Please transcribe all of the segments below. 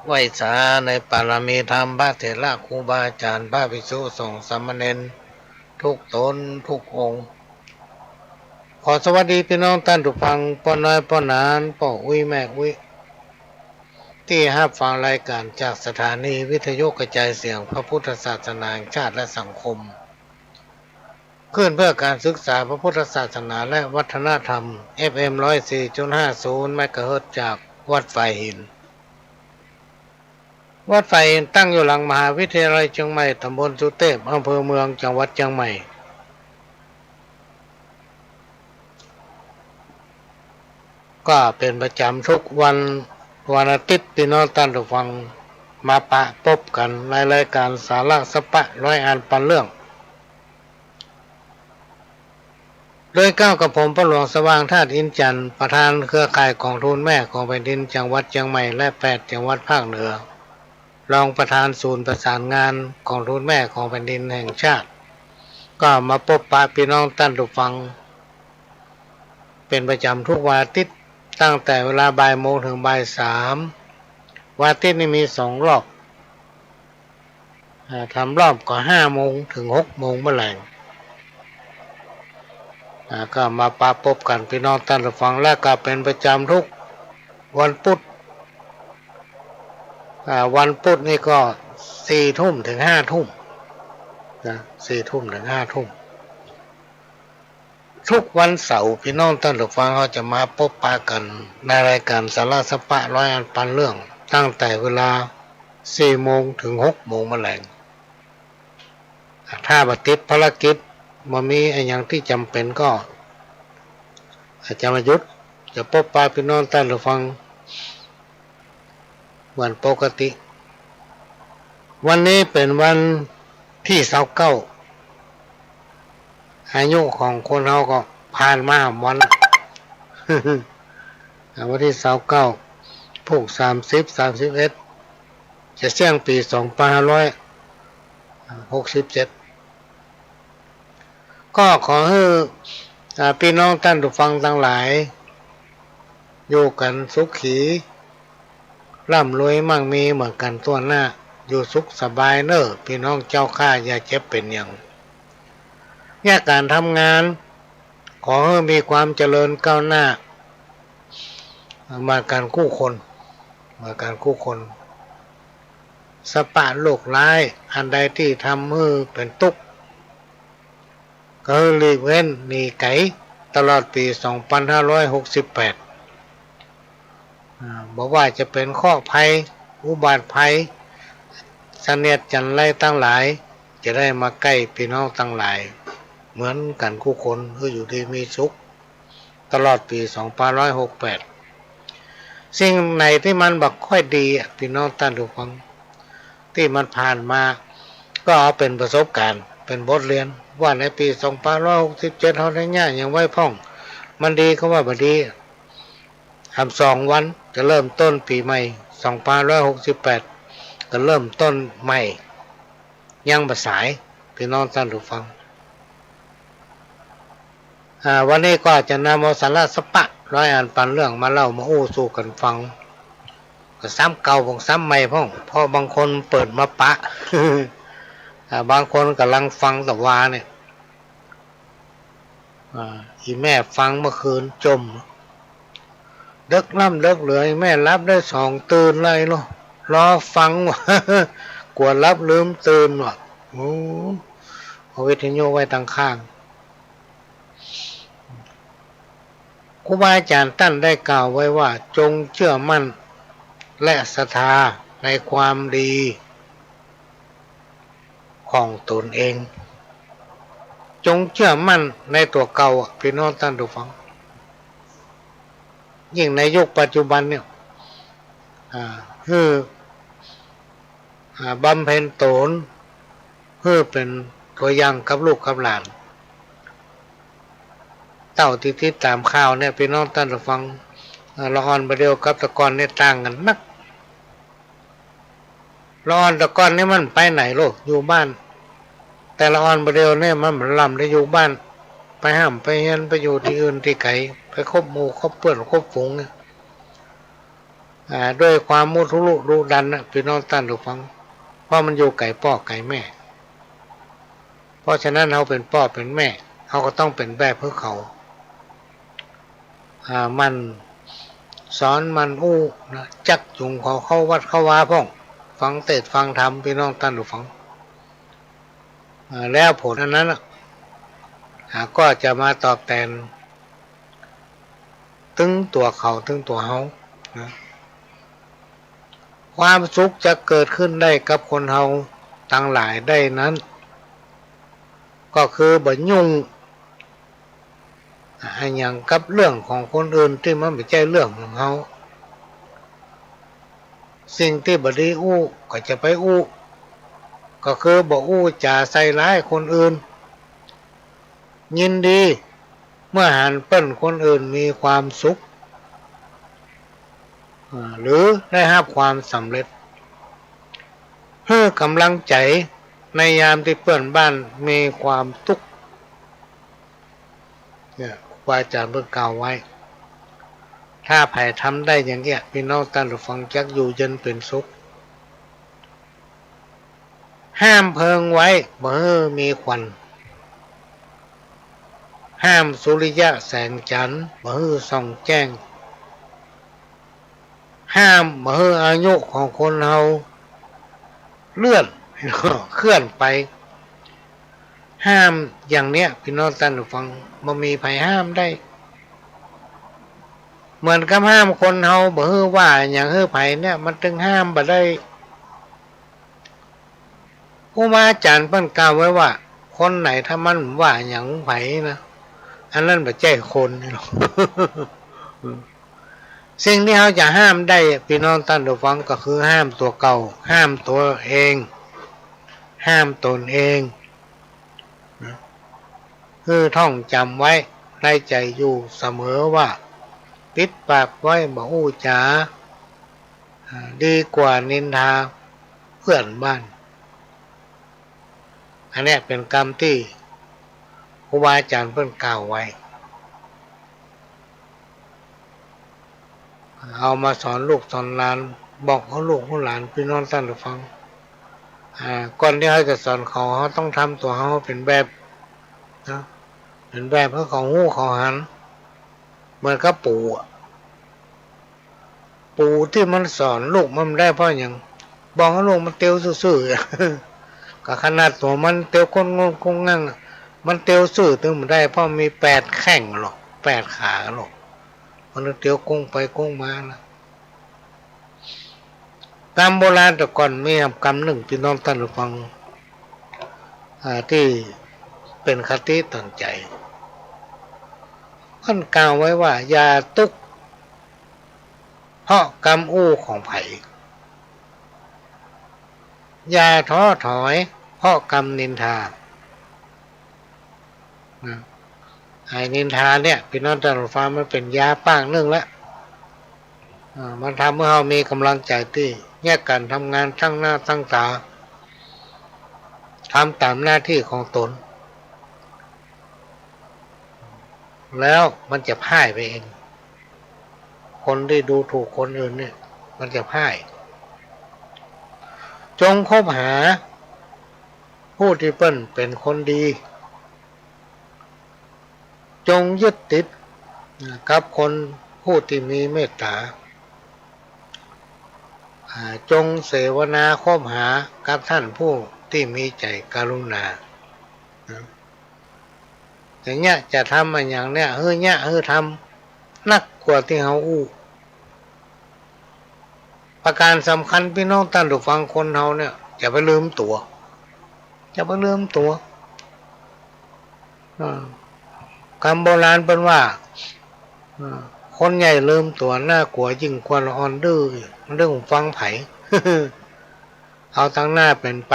ไหวสาในปารมีธรรมพระเถระครูบาอาจารย์พระภิกษุสงฆ์สามเณรทุกตนทุกองค์ขอสวัสดีพี่น้องท่านทุกฟังป้อน้อยป้อนานป้ออุ้ยแม่อุ้ยที่รับฟังรายการจากสถานีวิทยุกระจายเสียงพระพุทธศาสนาแห่งชาติและสังคมขึ้นเพื่อการศึกษาพระพุทธศาสนาและวัฒนธรรม FM 104.50 เมกะเฮิรตซ์จากวัดไฟหินวัดไฟตั้งอยู่หลังมหาวิทยาลัยเชียงใหม่ตำบลสุเทพอำเภอเมืองจังหวัดเชียงใหม่ก็เป็นประจำทุกวันอาทิตย์พี่น้องท่านผู้ฟังมาปะพบกันในรายการสาระสปะร้อยอันปันเรื่องโดยก้าวกับผมพระหลวงสว่างธาตุอินจันทร์ประธานเครือข่ายกองทุนแม่ของแผ่นดินจังหวัดเชียงใหม่และ8จังหวัดภาคเหนือรองประธานศูนย์ประสานงานกองทุนแม่ของแผ่นดินแห่งชาติก็มาพบปะพี่น้องท่านผู้ฟังเป็นประจำทุกวันอาทิตย์ตั้งแต่เวลาบ่ายโมงถึงบ่ายสามวันอาทิตย์นี้มี2 รอบทำรอบก็5 โมงถึง6 โมงเมื่อไหร่ก็มาปะพบกันพี่น้องท่านผู้ฟังและก็เป็นประจำทุกวันพุธวันพุธนี่ก็4 ทุ่มถึง5 ทุ่มนะ4 ทุ่มถึง5 ทุ่มทุกวันเสาร์พี่น้องท่านผู้ฟังเขาจะมาพบปะกันในรายการสาระสปะร้อยอันปันเรื่องตั้งแต่เวลา4 โมงถึง6 โมงเมื่อไหร่ถ้าบัติดภารกิจมันมีอย่างที่จำเป็นก็อาจจะมาหยุดจะพบปะพี่น้องท่านผู้ฟังวันปกติวันนี้เป็นวันที่29อายุของคนเราก็ผ่านมาวันวันที่29พวก30 31จะเสี่ยงปี2567ก็ขอให้พี่น้องท่านผู้ฟังทั้งหลายอยู่กันสุขีร่ำรวยมั่งมีเหมือนกันทั่วหน้าอยู่สุขสบายเนอะพี่น้องเจ้าข้าอย่าเจ็บเป็นอย่างเนี่ยการทำงานขอให้มีความเจริญก้าวหน้ามาการคู่คนสปะโลกร้ายอันใดที่ทำให้เป็นทุกข์ก็หลีกเว้นหนีไกตลอดปี2568บอกว่าจะเป็นข้อภัยอุบัติภัยเสนียดจันไรตั้งหลายจะได้มาใกล้พี่น้องตั้งหลายเหมือนกันคู่คนเพื่ออยู่ดีมีสุขตลอดปี2568สิ่งไหนที่มันบักค่อยดีพี่น้องท่านทุกคนที่มันผ่านมาก็เอาเป็นประสบการณ์เป็นบทเรียนว่าในปี2567เขาได้ง่ายอย่างไว้พ่องมันดีก็ว่าบ่ดีทำ2 วันจะเริ่มต้นปีใหม่2568ก็เริ่มต้นใหม่ยังบ่สายพี่น้องท่านผู้ฟังวันนี้ก็จะนำเอาสาระสปะร้อยอันปันเรื่องมาเล่ามาอู้สู่กันฟังก็ซ้ำเก่าของซ้ำใหม่พ่องเพราะบางคนเปิดมาปะ บางคนกำลังฟังแต่ว่าเนี่ยอีแม่ฟังเมื่อคืนจมเดึกล่ำเดึกเหลือแม่รับได้2 ตื่นเลยเนาะรอฟังว่ะ กลัวรับลืมตื่นว่ะเอาวิทยุไว้ตั้งข้างครูบาอาจารย์ท่านได้กล่าวไว้ว่าจงเชื่อมั่นและศรัทธาในความดีของตนเองจงเชื่อมั่นในตัวเก่าพี่น้องท่านผู้ฟังยิ่งในยุคปัจจุบันเนี่ยบำเพ็ญตนเพื่อเป็นตัวอย่างกับลูกกับหลานเต้าที่ตามข่าวเนี่ยพี่น้องท่านผู้ฟังละอ่อนประเดียวกับตะกอนเนี่ยต่างกันนักละอ่อนตะกอนนี่มันไปไหนโลกอยู่บ้านแต่ละอ่อนประเดียวเนี่ยมันลำได้อยู่บ้านไปห้ามไปเฮียนไปอยู่ที่อื่นที่ไกลไปคบหมู่คบเพื่อนคบฝูงเนี่ย ด้วยความมุทุรุดุดันนะพี่น้องท่านผู้ฟังเพราะมันอยู่ไก่พ่อไก่แม่เพราะฉะนั้นเขาเป็นพ่อเป็นแม่เขาก็ต้องเป็นแบบเพื่อเขามันสอนมันอู้นะจักจุงเขาเข้าวัดเข้าวาพ่องฟังเทศฟังธรรมพี่น้องท่านผู้ฟังแล้วผลอันนั้นก็จะมาตอบแทนถึงตัวเขาถึงตัวเขานะความสุขจะเกิดขึ้นได้กับคนเฮาทั้งหลายได้นั้นก็คือบ่ยุ่งอย่างกับเรื่องของคนอื่นที่มันไม่ใช่เรื่องของเฮาสิ่งที่บ่ดีอู้ก็จะไปอู้ก็คือบ่อู้จะใส่ร้ายคนอื่นยินดีเมื่อหันเปิ้นคนอื่นมีความสุขหรือได้รับความสำเร็จเพื่อกำลังใจในยามที่เพื่อนบ้านมีความทุกข์เนี่ยครูอาจารย์เพิ่งกล่าวไว้ถ้าใครทำได้อย่างเงี้ยพี่น้องท่านผู้ฟังจักอยู่เย็นเป็นสุขห้ามเพลิงไว้บ่ให้มีควันห้ามสุริยะแสงจันทร์บ่ให้ส่องแจ้งห้ามบ่ให้อายุของคนเฮาเลื่อนเคลื่อนไปห้ามอย่างเนี้ยพี่น้องท่านผู้ฟังบ่มีใครห้ามได้เหมือนกับห้ามคนเฮาบ่ให้ว่าอย่างให้ไผเนี่ยมันถึงห้ามบ่ได้ผู้มาอาจารย์เพิ่นกล่าวไว้ว่าคนไหนถ้ามันว่าอย่างไผนะอันนั้นบ่ใช่คนหรอก สิ่งที่เขาจะห้ามได้พี่น้องท่านผู้ฟังก็คือห้ามตัวเก่าห้ามตัวเองห้ามตนเองคือท่องจำไว้ในใจอยู่เสมอว่าปิดปากไว้บ่อู้จาดีกว่านินทาเพื่อนบ้านอันนี้เป็นคำที่ครูบาอาจารย์เพิ่นกล่าวไว้เอามาสอนลูกสอนหลานบอกเขาลูกเขาหลานพี่น้องท่านผู้ฟังก่อนที่เขาจะสอนเขาต้องทำตัวเขาเป็นแบบนะเป็นแบบเพื่อเขาหู้เขาหันเหมือนกับปู่ที่มันสอนลูกมันได้เพราะอย่างบอกให้ลูกมันเตียวซื่อๆก็ขนาดตัวมันเตียวก้นงงคงงั่งมันเตียวซื่อถึงมันได้เพราะมี8แข้งหรอก8ขาหรอกมันเตียวกงไปกงมานะกรรมโบราณแต่ก่อนมีกรรมหนึ่งพี่น้องท่านผู้ฟังที่เป็นคติตั้งใจท่านกล่าวไว้ว่าอย่าตุกเพราะกรรมอู้ของไผ่อย่าท้อถอยเพราะกรรมนินทาไอ้นินทาเนี่ยพี่น้องท่านผู้ฟังมันเป็นยาป้างนึ่งแล้วมันทำให้เรามีกำลังใจที่แยกกันทำงานทั้งหน้าทั้งตาทำตามหน้าที่ของตนแล้วมันจะพ่ายไปเองคนที่ดูถูกคนอื่นเนี่ยมันจะพ่ายจงคบหาผู้ที่เป็นคนดีจงยึดติดกับคนผู้ที่มีเมตตาจงเสวนาคบหากับท่านผู้ที่มีใจกรุณาอย่างเงี้ยจะทำอย่างเนี้ยเฮ้ยเนี้ยทำนักกว่าที่เขาอู้ประการสำคัญพี่น้องท่านผู้ฟังคนเขาเนี่ยอย่าไปลืมตัวคำโบราณเป็นว่าคนใหญ่ลืมตัวหน้ากลัวยิ่งกว่าอ่อนดื้อเรื่องฟังไผ่ เอาทั้งหน้าเป็นไป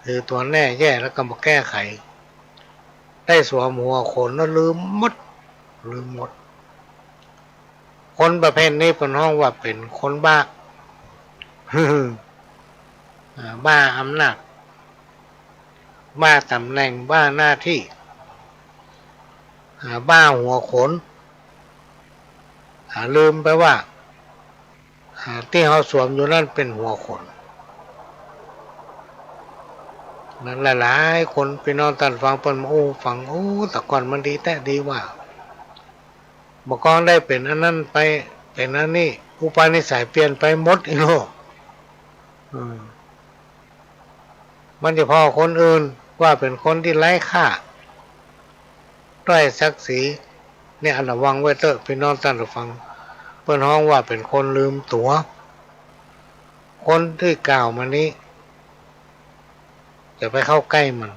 คือตัวแน่แย่แล้วก็มาแก้ไขได้สวมหัวคนแล้วลืมหมดคนประเภทนี้เป็นห้องว่าเป็นคนบ้า บ้าอำนาจบ้าตำแหน่งบ้าหน้าที่บ้าหัวขนลืมไปว่า ที่เขาสวมอยู่นั่นเป็นหัวคนนั้นหลายๆคนพี่น้องตันฟังเปิ้นโอ้ฟังโอ้แต่ก่อนมันดีแต่ดีว่าบอกกองได้เป็นอันนั้นไปเป็นอันนี้อุปนิสัยเปลี่ยนไปหมดอีโลกมันจะพอคนอื่นว่าเป็นคนที่ไร้ค่าด้อยศักดิ์ศรีเนี่ยอันระวังไว้เถอะพี่น้องท่านผู้ฟังเปิ้นฮ้องว่าเป็นคนลืมตัวคนที่กล่าวมานี้จะไปเข้าใกล้มัน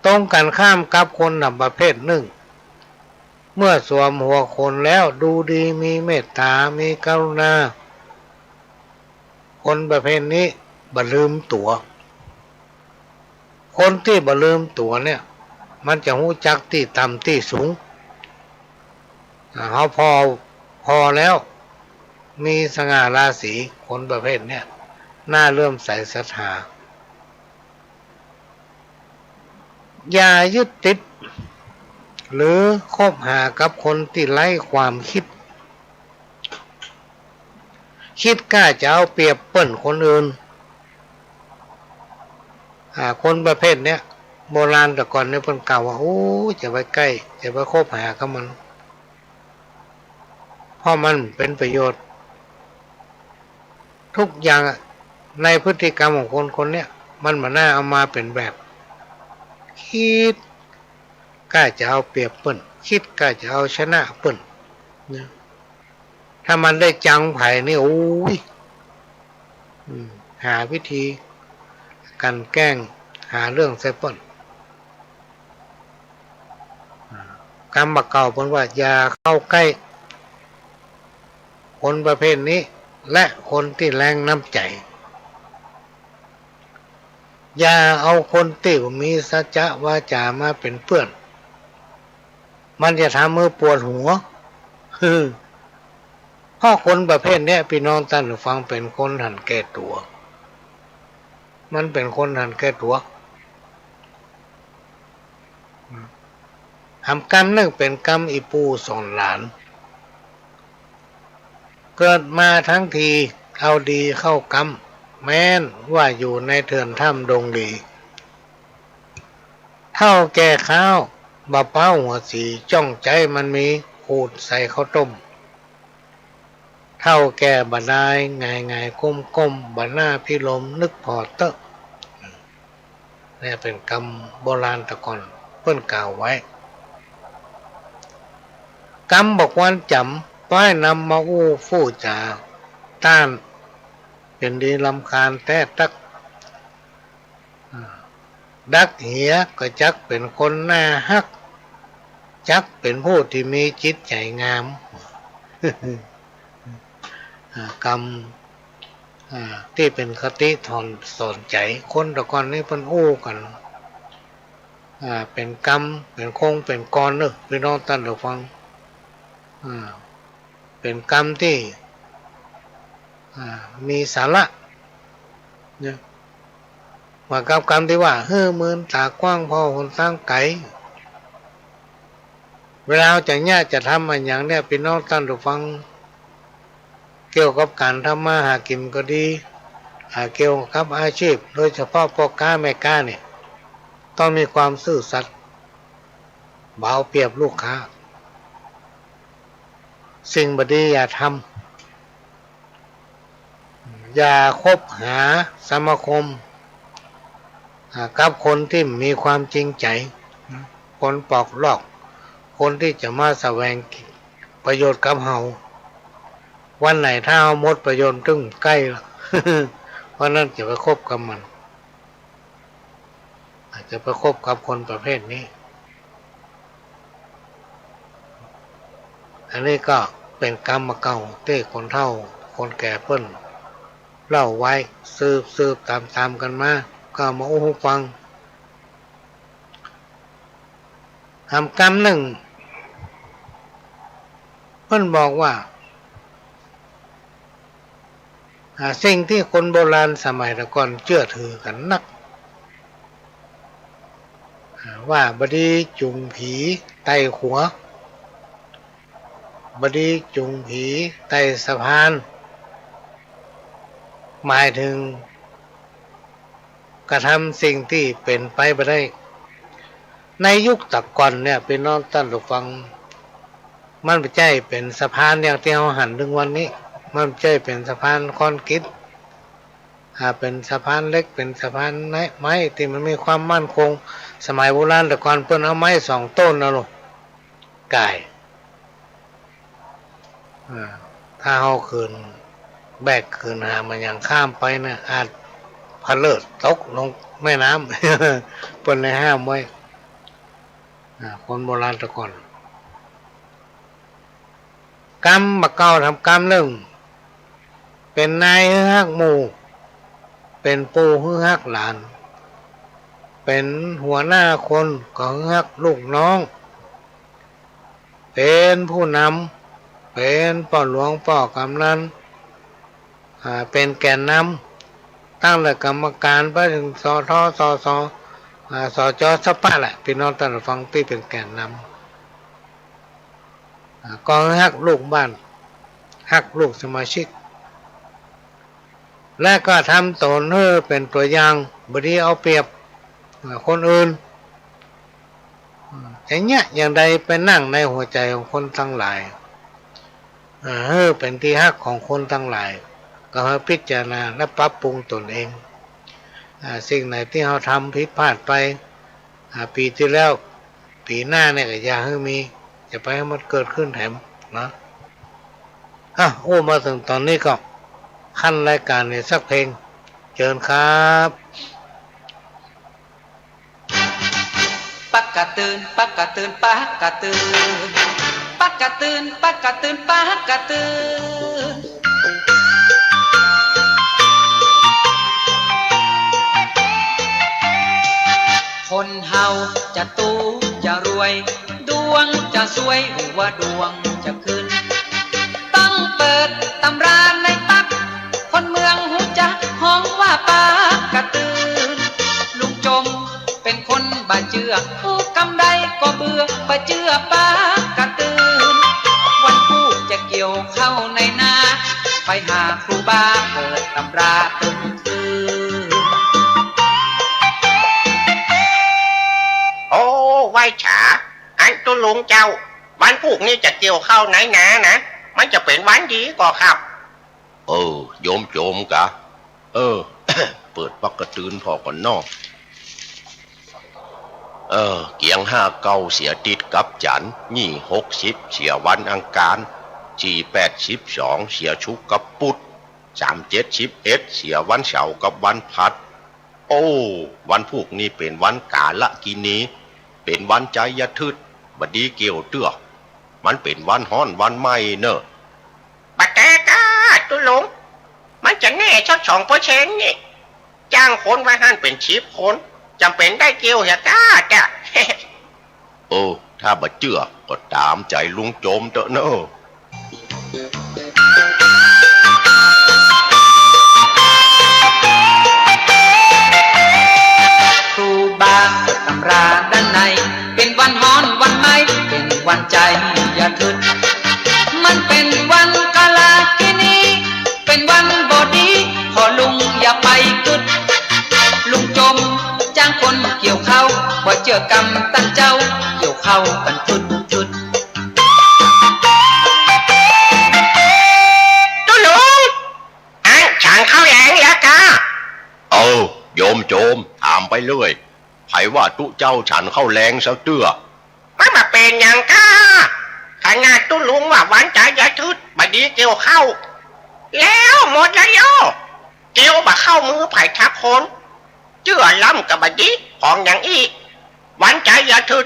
ตรงกันข้ามกับคนนำประเภทหนึ่งเมื่อสวมหัวคนแล้วดูดีมีเมตตามีกรุณาคนประเภทนี้บ่ลืมตัวคนที่บ่ลืมตัวเนี่ยมันจะรู้จักที่ต่ำที่สูงเขาพอแล้วมีสง่าราศีคนประเภทเนี่ยน่าเลื่อมใสศรัทธาอย่ายึดติดหรือคบหากับคนที่ไร้ความคิดกล้าจะเอาเปรียบเปิ้นคนอื่นคนประเภทเนี้ยโบราณแต่ก่อนเนี่ยเพิ่นกล่าวว่าโอ้จะไปใกล้จะไปคบหากับมันเพราะมันเป็นประโยชน์ทุกอย่างในพฤติกรรมของคนคนเนี้ยมันมาน่าเอามาเป็นแบบคิดกล้าจะเอาเปรียบเปิ้นคิดกล้าจะเอาชนะเปิ้นนะถ้ามันได้จังไผ่นี่โอ้ยหาวิธีกันแกล้งหาเรื่องใส่เปิ้นคำบักเก่าเพิ่นว่าอย่าเข้าใกล้คนประเภทนี้และคนที่แรงน้ำใจอย่าเอาคนที่มีสัจจะวาจามาเป็นเพื่อนมันจะทำมือปวดหัวเพราะคนประเภทนี้พี่น้องท่านฟังเป็นคนหันแก่ตัวมันเป็นคนหันแก่ตัวทำกรรมนึงเป็นกรรมอีปูสอนหลานเกิดมาทั้งทีเอาดีเข้ากรรมแม้นว่าอยู่ในเถื่อนถ้ำดงดีเท่าแก่ข้าวบะเป้าหัวสีจ้องใจมันมีขูดใส่ข้าวต้มเท่าแก่บะนายง่ายก้มบะหน้าพิลมนึกพอเตอะนี่เป็นคำโบราณตะก่อนเพิ่นกล่าวไว้กรรมบอกวันจำป้ายนำมาอู้ฟู่จาต้านเป็นดีลำคาญแต่ตักดักเหียก็จักเป็นคนหน้าฮักจักเป็นผู้ที่มีจิตใจงามกรรมที่เป็นคติถอนสอนใจคนตะกอนนี่เพิ่นโอ้กันเป็นกรรมเป็นคงเป็นกรเนอะพี่น้องท่านผู้ฟังเป็นกรรมที่มีสาระเนี่ยว่ากับกรรมที่ว่าเฮ้อมืนตากว้างพอหนทางไกลเวลาจะเนี่ยจะทำอะไรอย่างเนี้ยพี่น้องท่านผู้ฟังเกี่ยวกับการทำมาหากินก็ดีเกี่ยวกับอาชีพโดยเฉพาะพ่อค้าแม่ค้าเนี่ยต้องมีความซื่อสัตย์เบาเปรียบลูกค้าสิ่งบดีอย่าทำอย่าคบหาสมาคมกับคนที่มีความจริงใจคนปอกลอกคนที่จะมาแสวงประโยชน์กับเฮาวันไหนถ้าเอาหมดประโยชน์ถึงใกล้ละเพราะนั้นจะไปคบกับมันอาจจะไปคบกับคนประเภทนี้อันนี้ก็เป็นกรรมเก่าที่คนเฒ่าคนแก่เพิ่นเล่าไว้สืบตามกันมาก็มาอู้หูฟังทำกรรมหนึ่งเพิ่นบอกว่าสิ่งที่คนโบราณสมัยตะก่อนเชื่อถือกันนักว่าบดีจุงผีไต่หัว บดีจุงผีใต้สะพานหมายถึงกระทำสิ่งที่เป็นไปไม่ได้ในยุคตะก่อนเนี่ยเป็นน้องท่านผู้ฟังมันไม่ใช่เป็นสะพานอย่างที่เราหันถึงวันนี้มันไม่ใช่เป็นสะพานคอนกรีตเป็นสะพานเล็กเป็นสะพานไม้ที่มันมีความมั่นคงสมัยโบราณแต่ก่อนเพิ่นเอาไม้2 ต้นนะลูกก่ายถ้าเฮาคืนแบกคืนหามันยังข้ามไปนะอาจพะเลิดตกลงแม่น้ำ เพิ่นเลยห้ามไว้คนโบราณแต่ก่อนกรรมบักเก่าทำกรรมหนึ่งเป็นนายฮักหมู่เป็นปู่ฮักหลานเป็นหัวหน้าคนก็ฮักลูกน้องเป็นผู้นำเป็นป่อหลวงป่อกำนันเป็นแกนนำตั้งแต่กรรมการไปถึงสทสสสจสปะแหละพี่น้องท่านฟังที่เป็นแกนนำก็ฮักลูกบ้านฮักลูกสมาชิกและก็ทำตนให้เป็นตัวอย่างบดีเอาเปรียบคนอื่นอย่างเงี้ยอย่างใดเป็นนั่งในหัวใจของคนทั้งหลายให้เป็นที่ฮักของคนทั้งหลายก็ให้พิจารณาและปรับปรุงตนเองสิ่งไหนที่เราทำผิดพลาดไปปีที่แล้วปีหน้าเนี่ยก็อย่าให้มีจะไปให้มันเกิดขึ้นแถมนะโอ้มาถึงตอนนี้ก็ขั้นรายการเนี่ยสักเพลงเชิญครับปักกะตื่นปักกะตื่นปักกะตื่นปักกะตื่นปักกะตื่นปักกะตื่นคนเฮาจะตู้จะรวยดวงจะสวยหรือว่าดวงจะขึ้นต้องเปิดตำราในปักคนเมืองหูจักห้องว่าปักกะตื่นลุงจมเป็นคนบาเจือผู้กำใดก็เบื่อบาเจือปักกะตื่นวันผู้จะเกี่ยวเข้าในนาไปหาครูบาเปิดตำราตึงคืนโอ้ไว้ฉาอันตุลุงเจ้าวันพวกนี้จะเกี่ยวเข้าไหนนะมันจะเป็นวันดีก็ครับโยมโจมกะเปิดปักกระตือนพอก่อนนอกเกียง59เสียติดกับจันนี่60เสียวันอังคาร42เสียชุกกับปุด37เสียวันเสาร์กับวันพัดโอ้วันพวกนี้เป็นวันกาละกินีเป็นวันใจยทึดบดีเกี่ยวเตื้อมันเป็นวันฮ้อนวันไหม้เนอะปะแกกาตุลุงมันจะแน่ชัก2%นี่จ้างคนไว้หั่นเป็น10 คนจำเป็นได้เกี่ยวเหรอกาจ้ะ ถ้าบ่เชื่อก็ตามใจลุงโจมเถอะเนอะครูบาตำราด้านในเป็นวันฮ้อนวันไหม้เป็นวันใจอย่าทึดมันเป็นวันกาลากินีเป็นวันบอดีพอลุงอย่าไปกึดลุงจมจ้างคนเกี่ยวเข้าบ่เจอกรรมตั้งเจ้าเกี่ยวเข้ากันชุดตุลุงฉันเข้าแรงแล้วกาโยมโจมถามไปเลยไผว่าตุเจ้าฉันเข้าแรงซะเตื้อไม่มาเป็นอย่างกาขนาดตุลุงว่าวันใจยะทึดบดีเกี่ยวเข้าแล้วหมดแล้วโยเกี่ยวบ่เข้ามือไผ่ทักคนเจื่อล้ำกับบดีของอย่างอีวันใจยะทึด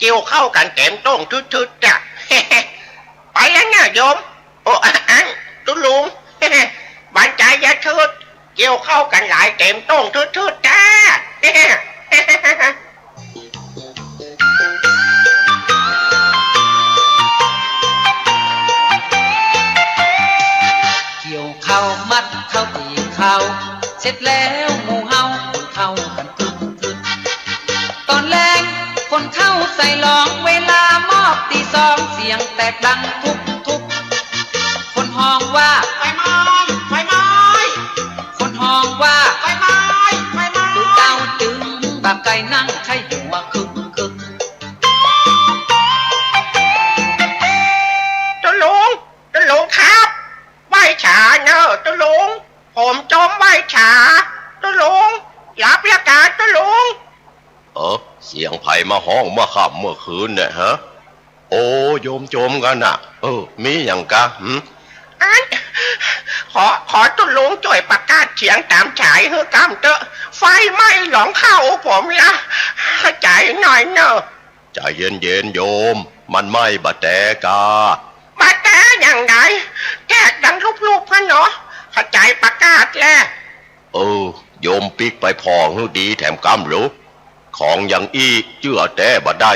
เกี่ยวเข้ากันเต็มต้งทึดจ้ะ ไปแล้วเนี่ยโยมตุลุง วันใจยะทึดเกี่ยวเข้ากันหลายเต็มต้งทึดจ้า เกี่ยวเข้ามัดเข้าตีเข้าเสร็จแล้วหมู่เฮาคนเข้ากันทึดตอนแรงคนเข้าใส่หลองเวลามอบตี2เสียงแตกดังทุบ ห้องว่า ไฟไหม้ไฟไหม้ คนห้องว่า ไฟไหม้ไฟไหม้ ดูเต้าจึงแบบไก่นั่งไข่หัวคึกคึก ตุลุงครับไหวฉาเนอะตุลุงผมจมไหวฉาตุลุงรับราชการตุลุง เสียงไผ่มาห้องเมื่อค่ำเมื่อคืนเนี่ยฮะโอ้โยมโจมกันน่ะมีอย่างกะอันขอตุลุงช่วยประกาศเสียงตามฉายเฮือกำเตอะไฟไหม้หลงเข้าผมละใจหน่อยเนอะ ใจเย็นๆโยมมันไม่บะแตกา มาแต่อย่างไรแจกดังรูปๆพะเนาะเข้าใจประกาศแล้ว โยมปิกไปพองให้ดีแถมกำรู้ของอย่างอีเจื้อแต่บะได้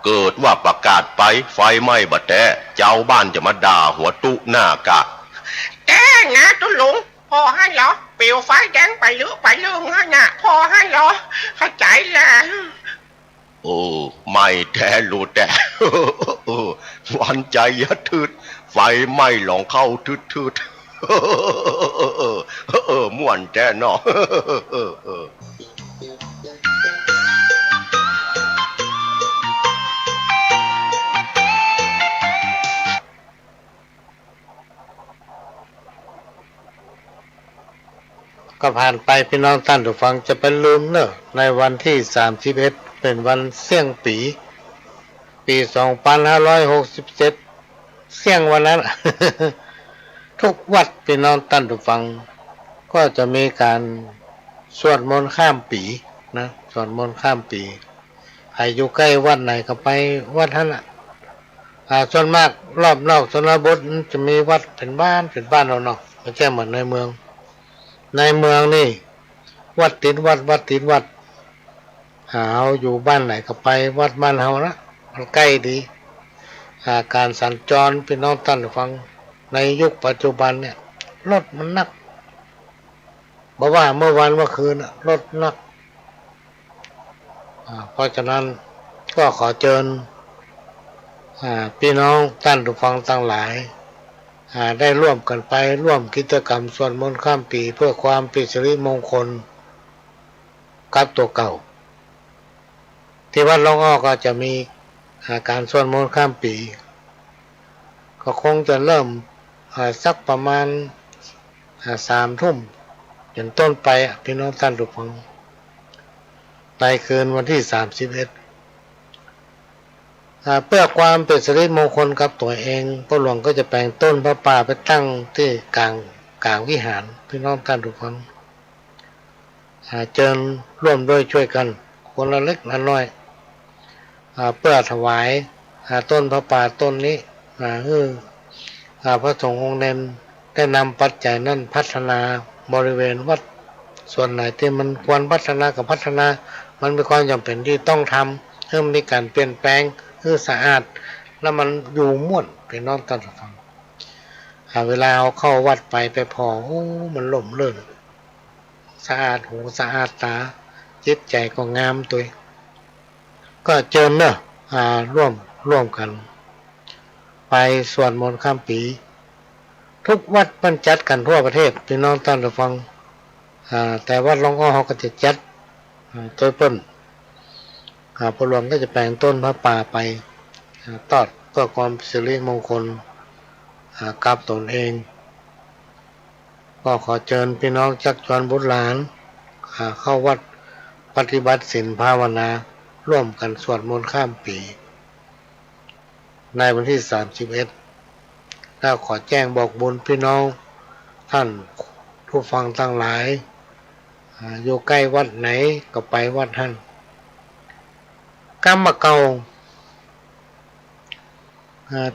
เกิดว่าประกาศไปไฟไหม้บะแต่เจ้าบ้านจะมาด่าหัวตุหน้ากะแต่นะตุลุงพอให้เหรอเปลวไฟแดงไปเรื่องฮะน่ะพอให้เหรอเข้าใจแล้ว ไม่แท้รู้แต่ วันใจยะทืดไฟไหม้หลองเข้าทืดม่วนแท้เนาะ ก็ผ่านไปพี่น้องท่านผู้ฟังจะเป็นลืมเนอะในวันที่31เป็นวันเสี่ยงปีปี2567เสี่ยงวันนั้น ทุกวัดพี่น้องท่านผู้ฟังก็จะมีการสวดมนต์ข้ามปีนะสวดมนต์ข้ามปีใครอยู่ใกล้วัดไหนก็ไปวัดนั้นน่ะส่วนมากรอบนอกชนบทจะมีวัดเป็นบ้านเราเนาะไม่ใช่เหมือนในเมืองนี่วัดติดวัดหาอยู่บ้านไหนก็ไปวัดบ้านเฮานะมันใกล้ดีการสัญจรพี่น้องท่านฟังในยุคปัจจุบันเนี่ยรถมันหนักบอกว่าเมื่อวันเมื่อคืนรถหนักเพราะฉะนั้นก็ขอเชิญพี่น้องท่านผู้ฟังทั้งหลายได้ร่วมกันไปร่วมกิจกรรมสวดมนต์ข้ามปีเพื่อความเป็นสิริมงคลกับตัวเก่าที่วัดหลวงอ้อก็จะมีการสวดมนต์ข้ามปีก็คงจะเริ่มสักประมาณ3 ทุ่มเป็นต้นไปพี่น้องท่านผู้ฟังในคืนวันที่31เพื่อความเป็นสิริมงคลกับตัวเองพระหลวงก็จะแปลงต้นพระป่าไปตั้งที่กลางวิหารพี่น้องท่านทุกคนเชิญร่วมด้วยช่วยกันคนละเล็กละน้อยเพื่อถวายต้นพระป่าต้นนี้พระสงฆ์องค์เน้นได้นำปัจจัยนั้นพัฒนาบริเวณวัดส่วนไหนที่มันควรพัฒนากับพัฒนามันมีความจำเป็นที่ต้องทำให้มีการเปลี่ยนแปลงคือสะอาดแล้วมันอยู่ม่วนพี่น้องท่านผู้ฟังเวลาเอาเข้าวัดไปพอมันหล่มเลื่อนสะอาดหูสะอาดตาจิตใจก็งามตัวก็เชิญเนอะร่วมกันไปสวดมนต์ข้ามปีทุกวัดมันจัดกันทั่วประเทศพี่น้องท่านผู้ฟังแต่วัดหลวงอ้อเขาก็จะจัดตัวเปิ้นพระหลวงก็จะแปลงต้นพระป่าไปตอดเพื่อความสิริมงคลกับตนเองก็ขอเชิญพี่น้องชักชวนบุตรหลานเข้าวัดปฏิบัติศีลภาวนาร่วมกันสวดมนต์ข้ามปีในวันที่31แล้วขอแจ้งบอกบุญพี่น้องท่านผู้ฟังทั้งหลายอยู่ใกล้วัดไหนก็ไปวัดท่านกรรมเก่า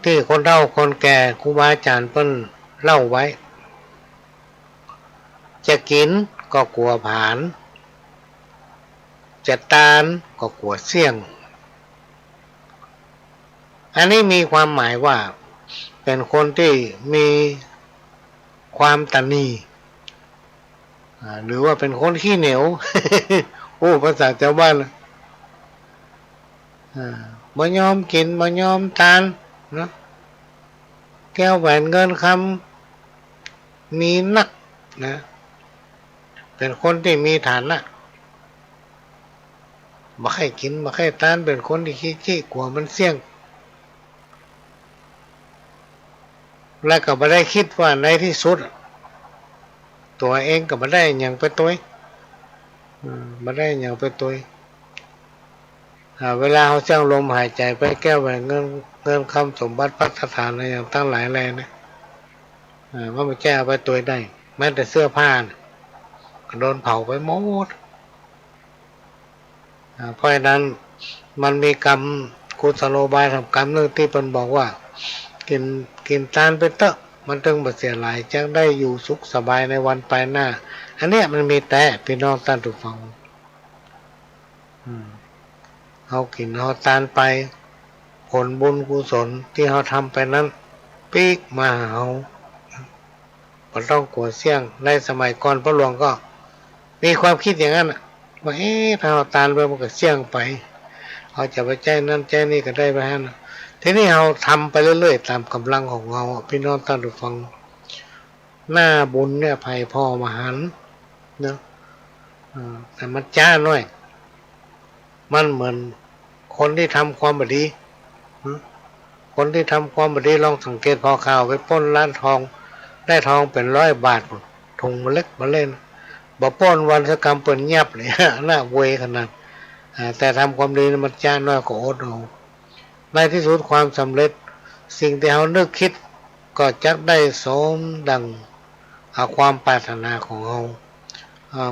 ที่คนเฒ่าคนแก่ครูบาอาจารย์เพิ่นเล่าไว้จะกินก็กลัวผานจะตานก็กลัวเสี่ยงอันนี้มีความหมายว่าเป็นคนที่มีความตนีหรือว่าเป็นคนขี้เหนียว ภาษาชาวบ้านบ่ยอมกินบ่ยอมทานนะแก้วแหวนเงินค มีนักนะเป็นคนที่มีฐานะบ่ให้กินบ่ให้ทานเป็นคนที่ขี้กลัวมันเสี่ยงแล้วก็บ่ได้คิดว่าในที่สุดตัวเองก็บ่ได้หยังไปตัวบ่ได้หยังไปตัวเวลาเขาจ้างลมหายใจไปแก้วแหวนเงินคำสมบัติพัฒฐานอะไรอย่างตั้งหลายแรงนะว่ามันแก้ไปตัวได้แม้แต่เสื้อผ้าก็โดนเผาไปหมดเพราะฉะนั้นมันมีกรรมกุศโลบายทำกรรมเรื่องที่เป็นบอกว่ากินทานไปเตอะมันต้องบ่เสียหลายจังได้อยู่สุขสบายในวันไปหน้าอันเนี้ยมันมีแต่พี่น้องท่านทุกฟังเอากินเอาทานไปผลบุญกุศลที่เขาทำไปนั้นปีกมาเอาบ่ต้องกลัวเสี่ยงในสมัยก่อนพระหลวงก็มีความคิดอย่างนั้นว่าถ้าเราทานไปมันก็เสี่ยงไปเราจะไปใจนั่นใจนี่ก็ได้ไปฮะทีนี้เราทำไปเรื่อยๆตามกำลังของเราพี่น้องท่านผู้ฟังหน้าบุญเนี่ยภัยพ่อมหันต์เนาะแต่มันจ้าหน่อยมันเหมือนคนที่ทำความบดีคนที่ทำความบดีลองสังเกตพอข่าวไปปล้นร้านทองได้ทองเป็น100 บาทถุงมาเล็กมาเล่นบ่ปล้นวันสกรรมเปิ่นเงียบเลยน่าเวขนาดแต่ทำความดีมันจ้าน้อยก็อดเอาในที่สุดความสำเร็จสิ่งที่เรานึกคิดก็จักได้สมดังความปรารถนาของเรา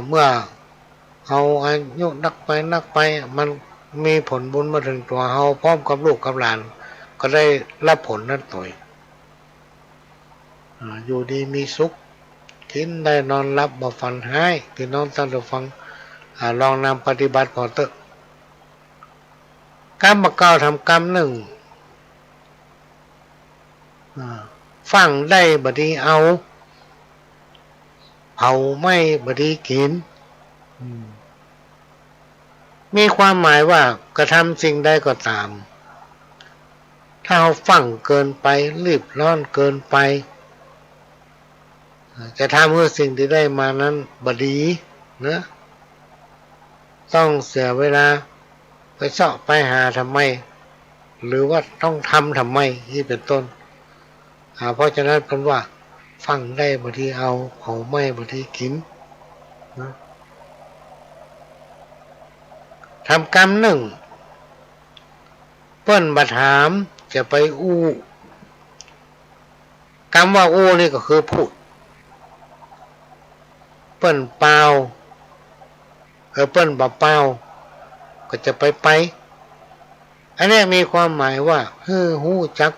เมื่อเอาอายุนักไปมันมีผลบุญมาถึงตัวเราพร้อมกับลูกกับหลานก็ได้รับผลนั้นตัวอยู่ดีมีสุขกินได้นอนหลับบ่ฝันหายพี่น้องท่านผู้ฟังลองนำปฏิบัติพอเถอะกรรมเก่าทำกรรมหนึ่งฟังได้บดีเอาเผาไม่บดีกินมีความหมายว่ากระทำสิ่งใดก็ตามถ้าเราฟังเกินไปรีบร้อนเกินไปจะทำเพื่อสิ่งที่ได้มานั้นบดีนะต้องเสียเวลาไปเสาะไปหาทำไมหรือว่าต้องทำไมที่เป็นต้นเพราะฉะนั้นเป็นว่าฟังได้บางทีเอาเผาไม่บางทีกินนะทำกรรมหนึ่งเปิ้นบัถามจะไปอู้คำว่าอู้นี่ก็คือพูดเปิ้นเปล่าเปิ้นบ่เปล่าก็จะไปอันนี้มีความหมายว่าฮู้จัก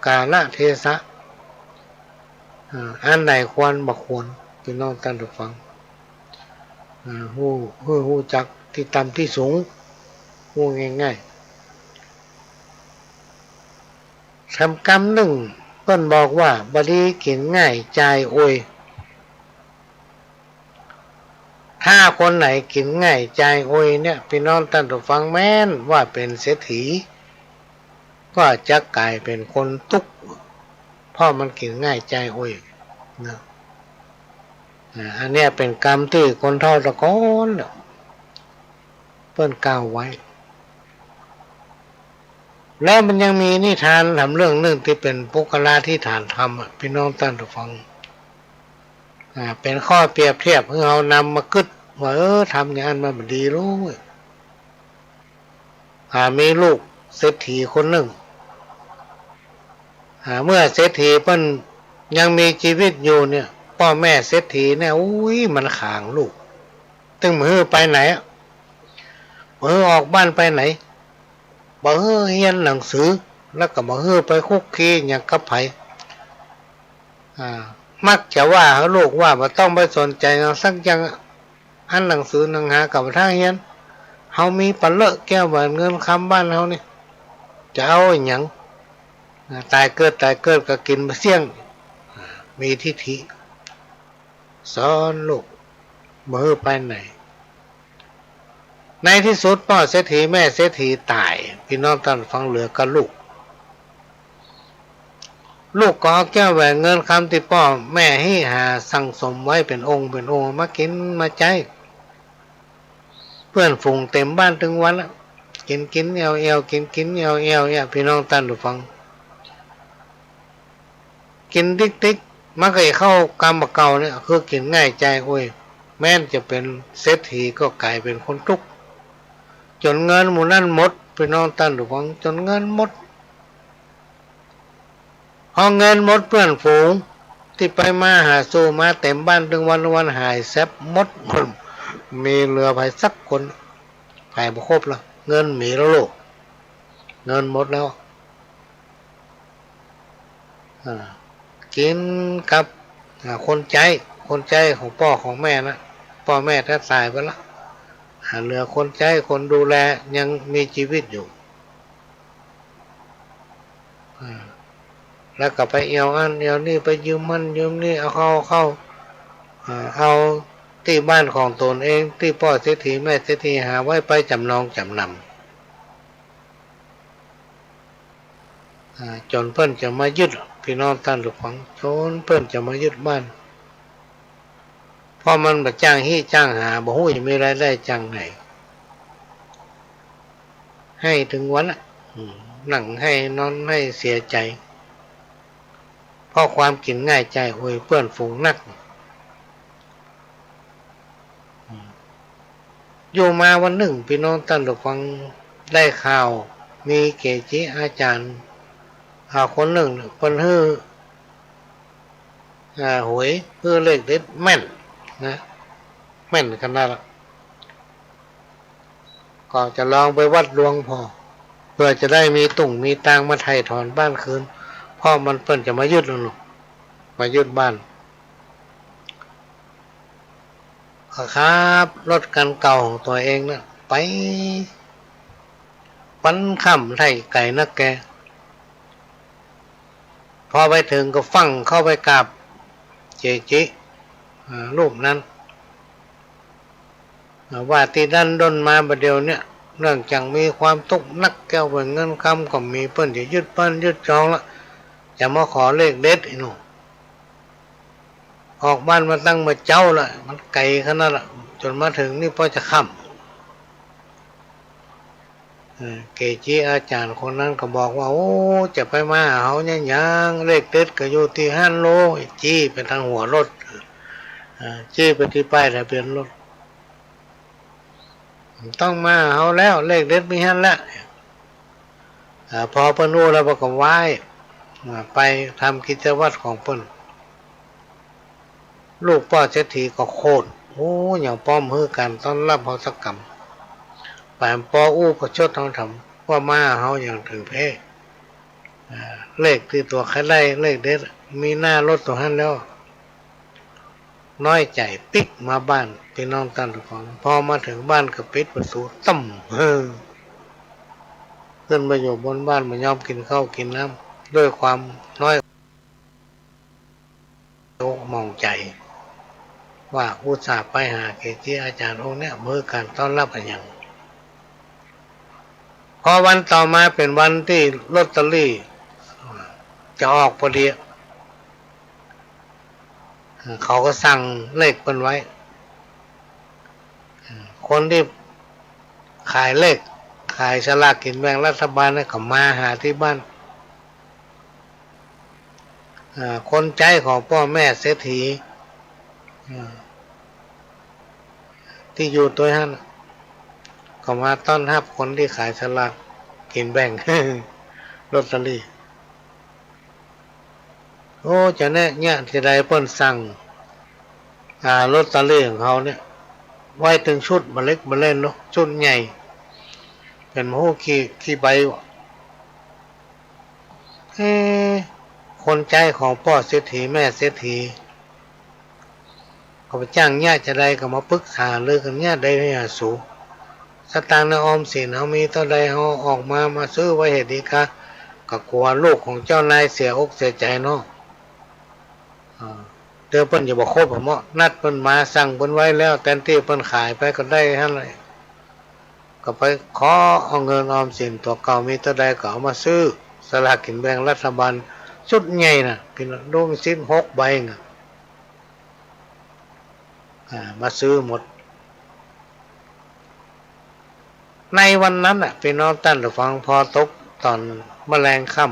กาลเทศะอันไหนควรบ่ควรพี่น้องท่านผู้ฟังฮู้จักที่ต่ำที่สูงฮู้ง่ายๆทำกรรมหนึ่งเพิ่นบอกว่าบดีกินง่ายใจโอยถ้าคนไหนกินง่ายใจโอยเนี่ยพี่น้องท่านผู้ฟังแม้นว่าเป็นเศรษฐีก็จะกลายเป็นคนทุกข์เพราะมันกินง่ายใจโอยนะอันนี้เป็นกรรมที่คนเฒ่าตะโกนเพิ่นกล่าวไว้แล้วมันยังมีนิทานทำเรื่องนึงที่เป็นปุกลาธิฐานธรรมพี่น้องท่านผู้ฟังเป็นข้อเปรียบเทียบให้เรานำมาคิดว่าทำอย่างนั้นมันดีรู้มีลูกเศรษฐีคนหนึ่งเมื่อเศรษฐีเพิ่นยังมีชีวิตอยู่เนี่ยพ่อแม่เศรษฐีเนี่ยมันขางลูกตึงมือไปไหนมือออกบ้านไปไหนบ่เรียนหนังสือแล้วก็บ่ไปคุกคีอย่างกับไผมักจะว่าเขาลูกว่าบ่ต้องไปสนใจสักอย่างอันหนังสือหนังหากับทางเรียนเฮามีปะเลอะแก้วแหวนเงินคำบ้านเฮานี่จะเอาหยังตายเกิดก็กินมาเสี่ยงมีทิฐิสอนลูกบ่ไปไหนในที่สุดพ่อเศรษฐีแม่เศรษฐีตายพี่น้องท่านฟังเหลือกับลูก ลูกก็เอาแก้วแหวนเงินคำที่พ่อแม่ให้หาสั่งสมไว้เป็นองค์มากินมาใจเพื่อนฝูงเต็มบ้านถึงวันแล้วกินเอวกินเอวเนี่ยพี่น้องท่านผู้ฟังกินติ๊กมันก็เข้ากรรมเก่าเนี่ยคือกินง่ายใจโอ้ยแม้นจะเป็นเศรษฐีก็กลายเป็นคนทุกข์จนเงินหมู่นั้นหมดพี่น้องท่านผู้ฟังจนเงินหมดพอเงินหมดเพื่อนฝูงที่ไปมาหาสู่มาเต็มบ้านถึงวันหายแซบหมดมีเหลือไปสักคนไปบ่ครบแล้วเงินมีแล้วลูกเงินหมดแล้วกินกับคนใจของพ่อของแม่นะพ่อแม่ถ้าตายไปแล้วเหลือคนใจคนดูแลยังมีชีวิตอยู่แล้วก็ไปเอวอันเอวนี่ไปยืมมันยืมนี่เอาเข้าเอาที่บ้านของตนเองที่พ่อเศรษฐีแม่เศรษฐีหาไว้ไปจำนองจำนำจนเพิ่นจะมายึดพี่น้องท่านผู้ฟังจนเพิ่นจะมายึดบ้านพอมันมาจ้างฮี่จ้างหาบ่ฮู้จะมีรายได้จ้างไหนให้ถึงวันนั่งให้นอนให้เสียใจเพราะความกินง่ายใจโอ้ยเพื่อนฝูงนักอยู่มาวันหนึ่งพี่น้องท่านผู้ฟังได้ข่าวมีเกจิอาจารย์คนหนึ่งเพิ่นฮื้อหวยฮื้อเลขเด็ดแม่นนะแม่นขนาดก็จะลองไปวัดหลวงพ่อเพื่อจะได้มีตุ่งมีตังมาไถ่ถอนบ้านคืนพ่อมันเพิ่นจะมายึดลูกมายึดบ้านครับรถกันเก่าของตัวเองนะไปปันค่ำไถ่ไก่นักแกพอไปถึงก็ฟังเข้าไปกราบเจจิรูปนั้นว่าที่ดันดนมาประเดี๋ยวเนี่ยเนื่องจากมีความทุกข์นักแก้วเงินคำก็มีเพิ่นจะยึดบ้านยึดจองละจะมาขอเลขเด็ดอีกหนูออกบ้านมาตั้งมาเจ้าละมันไกลขนาดละจนมาถึงนี่พอจะค่ำเกจิอาจารย์คนนั้นก็บอกว่าโอ้จะไปมาหาเขาเนี่ยยังเลขเด็ดก็อยู่ที่5 โลจี้ไปทางหัวรถจี้ไปที่ป้ายทะเบียนรถต้องมาเอาแล้วเลขเด็ดมีฮั่นแล้วพอเพิ่นรู้แล้วก็ไหว้ไปทำกิจวัตรของเพิ่นลูกพ่อเศรษฐีก็โคตรโอ้อย่างป้อมฮือกันต้อนรับเฮาสักกรรมแปมปออู้ประชดทั้งทำว่ามาเฮาอย่างถึงเพศเลขที่ตัวใครได้เลขเด็ดมีหน้ารถตัวหันแล้วน้อยใจปิ๊กมาบ้านพี่น้องท่านทุกคนพอมาถึงบ้านก็ปิดประตูตั้มขึ้นมาอยู่บนบ้านมายอมกินข้าวกินน้ำด้วยความน้อยอกมองใจว่าอุตส่าห์ไปหาเกจิอาจารย์องค์เนี้ยมือการต้อนรับอะไรอย่างพอวันต่อมาเป็นวันที่ลอตเตอรี่จะออกพอดีเขาก็สั่งเลขเป็นไว้คนที่ขายเลขขายฉลากกินแบ่งรัฐบาลเนี่ยก็มาหาที่บ้านคนใจของพ่อแม่เศรษฐีที่อยู่ตัวท่านก็มาต้อนรับคนที่ขายฉลากกินแบ่งลอตเตอรี่โอ้จะเนี่ยที่ใดเพิ่นสั่งลอตเตอรี่ของเขาเนี่ยไว้ถึงชุดมาเล็กมาเล่นเนาะชุดใหญ่เป็นหูขี้ใบคนใจของพ่อเศรษฐีแม่เศรษฐีเขาไปจ้างญาติจะใดก็มาปรึกษาเรื่องกันญาติใดให้สูสตางค์ในออมสินเขามีเท่าใดเขาออกมาซื้อไว้เหตุดีกะก็กลัวลูกของเจ้านายเสียอกเสียใจเนาะเดี๋ยวเพิ่นจะบอกครบผมว่านัดเพิ่นมาสั่งเพิ่นไว้แล้วแทนที่เพิ่นขายไปก็ได้หั่นเลยก็ไปขอเอาเงินออมสินตัวเก่ามีเท่าใดก็เอามาซื้อสลากกินแบ่งรัฐบาล ชุดใหญ่นะพี่น้องดูมีสิ้น6 ใบนะมาซื้อหมดในวันนั้นพี่น้องท่านผู้ฟังพอตกตอนแมลงค่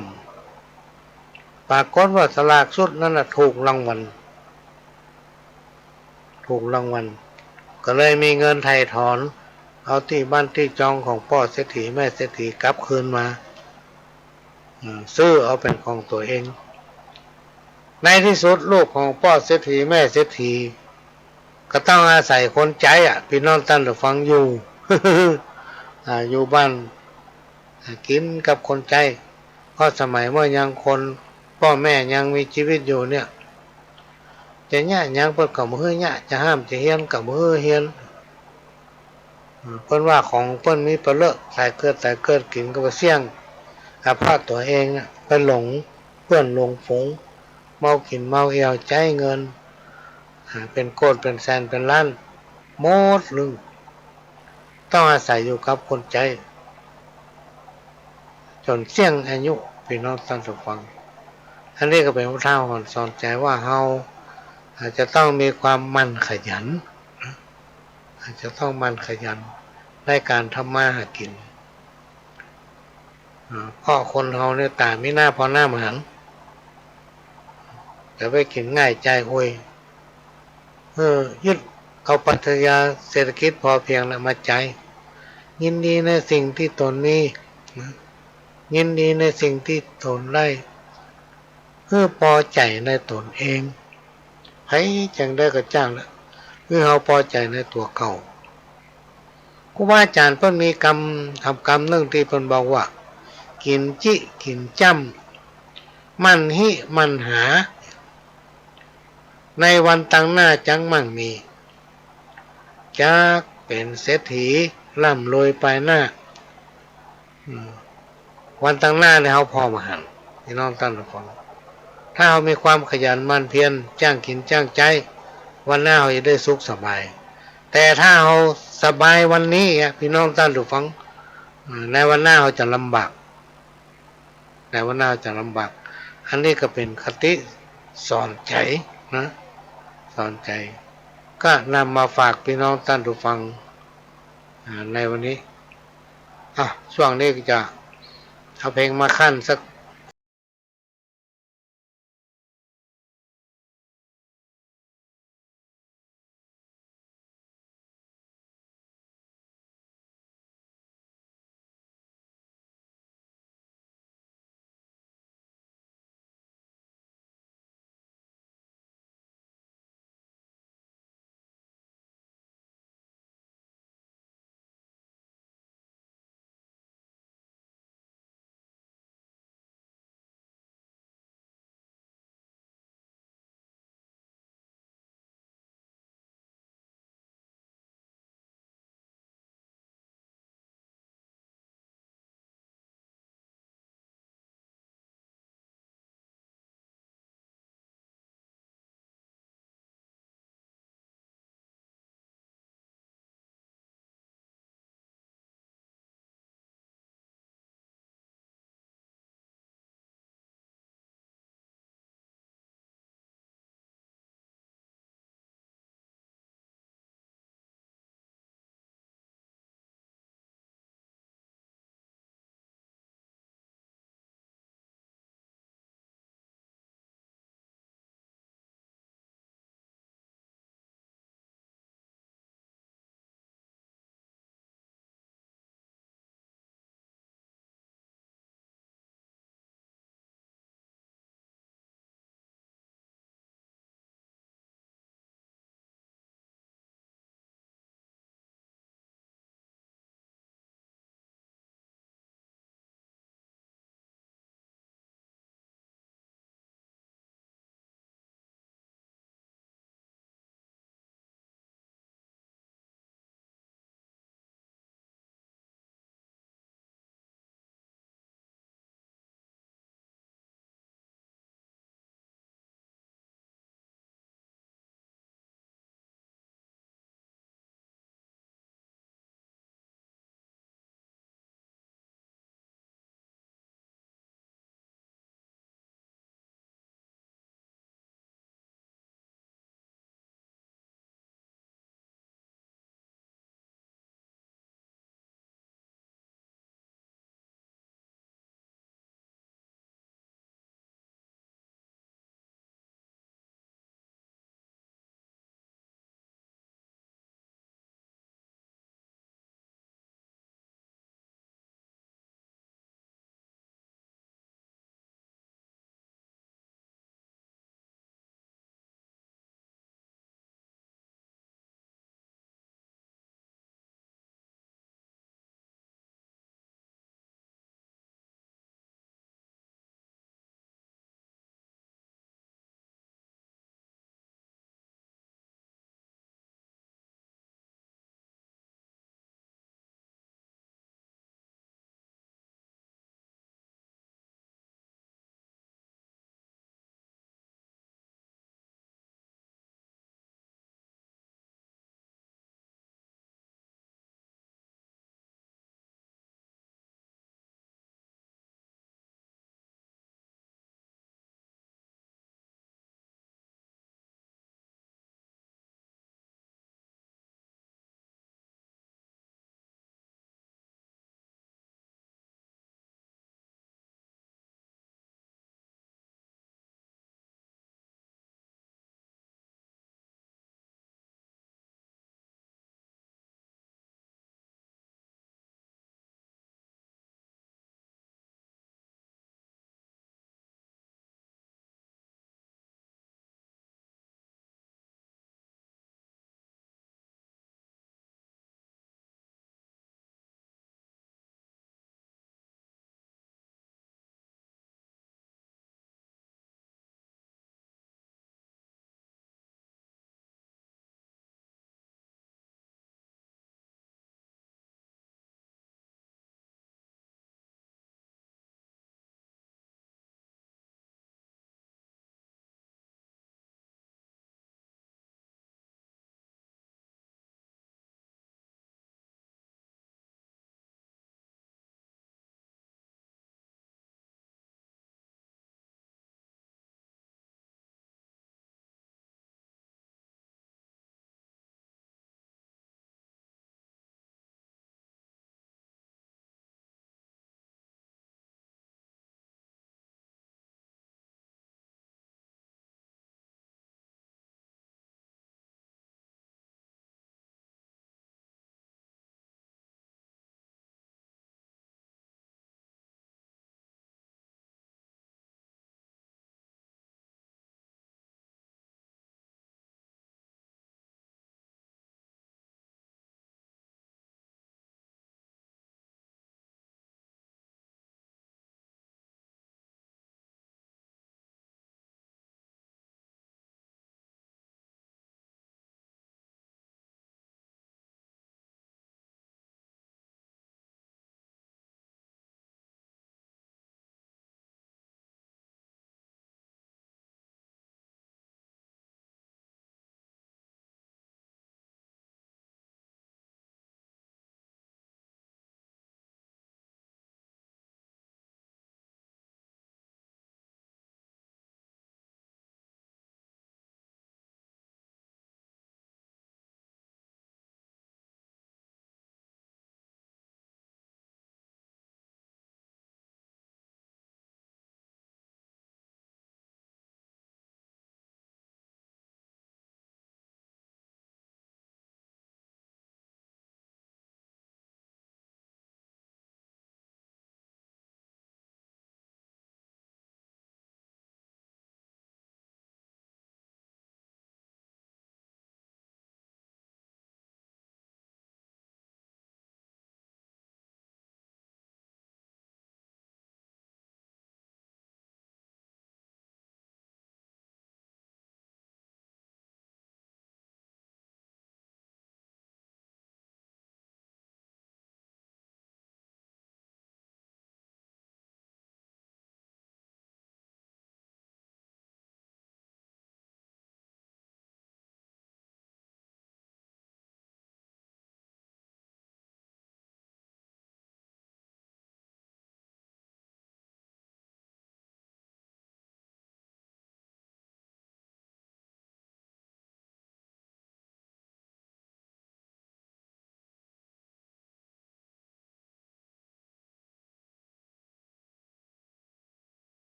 ำปรากฏว่าสลากชุดนั้นถูกรางวัลก็เลยมีเงินไถ่ถอนเอาที่บ้านที่จองของพ่อเศรษฐีแม่เศรษฐีกลับคืนมาซื้อเอาเป็นของตัวเองในที่สุดลูกของพ่อเศรษฐีแม่เศรษฐีก็ต้องอาศัยคนใจพี่น้องท่านผู้ฟังอยู่ อยู่บ้านกินกับคนใจเพราะสมัยเมื่อยังคนพ่อแม่ยังมีชีวิตอยู่เนี่ยจะเนี่ยยังเปิดกับมือเนี่ยจะห้ามจะเฮียนกับมือเฮียนเพิ่นว่าของเพิ่นมีประเลอะใส่เกิดกินก็ไปเสี่ยงอาพาธตัวเองไปหลงเพื่อนหลงฝูงเมากินเมาเอวใจเงินเป็นโกดเป็นแสนเป็นล้านหมดลึงต้องอาศัยอยู่กับคนใจจนเสี่ยงอายุพี่น้องท่านผู้ฟังอันนี้ก็เป็นอุทาหรณ์สอนใจว่าเฮาอาจจะต้องมีความมั่นขยันอาจจะต้องมั่นขยันในการทำมาหากินเพราะคนเฮาเนี่ยตาไม่น่าพอหน้าหมันจะไปกินง่ายใจโอยยึดเอาปรัชญาเศรษฐกิจพอเพียงมาใจยินดีในสิ่งที่ตนมียินดีในสิ่งที่ตนได้เพื่อพอใจในตนเองให้จังได้ก็จ้างแล้วเพื่อเราพอใจในตัวเก่าครูบาอาจารย์เพิ่นมีกรรมทำกรรมเรื่องที่เพิ่นบอกว่ากินจิกินจ้ำมันหิมันหาในวันตั้งหน้าจังมั่งมีจะเป็นเศรษฐีร่ำรวยไปหน้าวันตั้งหน้าเนี่ยเขาพอมาหันพี่น้องท่านผู้ฟังถ้าเรามีความขยันหมั่นเพียรจ้างกินจ้างใจวันหน้าเราจะได้สุขสบายแต่ถ้าเราสบายวันนี้พี่น้องท่านผู้ฟังในวันหน้าเราจะลำบากในวันหน้าจะลำบากอันนี้ก็เป็นคติสอนใจนะสอนใจก็นำมาฝากพี่น้องท่านผู้ฟังในวันนี้ช่วงนี้ก็จะเอาเพลงมาขั้นสัก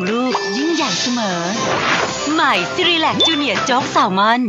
ลูกยิ่งใหญ่เสมอ ใหม่ซิริแลกจูเนียร์โจ๊กแซลมอน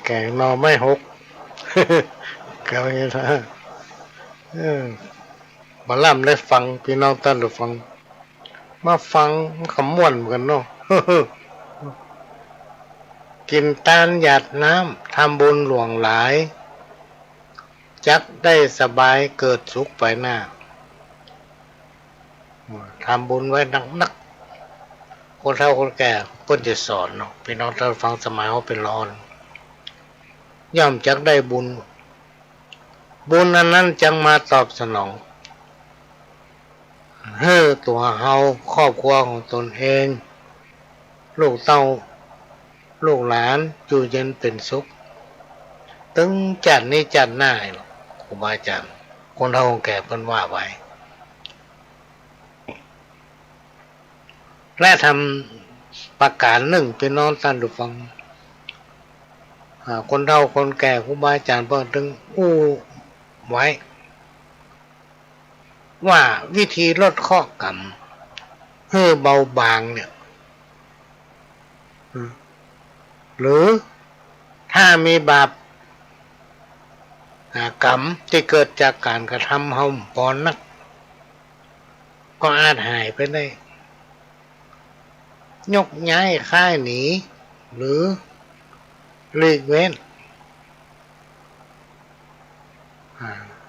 แกงหนอไม่หก ก็ไม่ท่ามาล่ำได้ฟังพี่น้องท่านได้ฟังมาฟังขมม่วนเหมือนกันเนาะ กินตาลหยาดน้ำทำบุญหลวงหลายจักได้สบายเกิดสุขไปหน้าทำบุญไว้นักคนเฒ่าคนแก่เพิ่นจะสอนเนาะพี่น้องท่านฟังสมัยเขาเป็นร้อนย่อมจักได้บุญอันนั้นจังมาตอบสนองเฮ้อตัวเฮาครอบครัวของตนเองลูกเต้าลูกหลานอยู่เย็นเป็นสุขตึงจัดนี้จัดหน้าหรอกครูบาอาจารย์คนเฒ่าคนแก่เพิ่นว่าไว้และทำประการหนึ่งเป็นน้องท่านผู้ฟังคนเฒ่าคนแก่ครูบาอาจารย์เพิ่นถึงอู้ไว้ว่าวิธีลดข้อกรรมให้เบาบางเนี่ยหรือถ้ามีบาปกรรมที่เกิดจากการกระทำเฮาปอนนักก็อาจหายไปได้ยกย้ายค่ายหนีหรือหลีกเว้น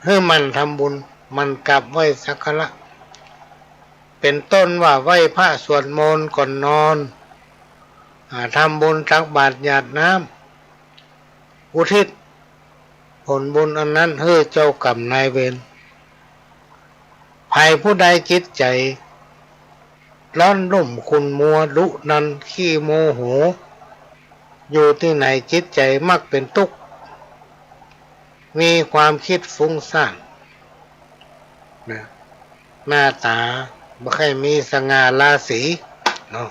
ให้มันทำบุญมันกลับไหว้สักการะเป็นต้นว่าไหว้พระสวดมนต์ก่อนนอนทำบุญตักบาตรหยาดน้ำอุทิศผลบุญอันนั้นให้เจ้ากรรมนายเวรภัยผู้ใดจิตใจร้อนรุ่มคุณมัวดุนันขี้โมโหอยู่ที่ไหนจิตใจมักเป็นทุกข์มีความคิดฟุ้งซ่านหน้าตาไม่ค่อยมีสง่าราศีเนาะ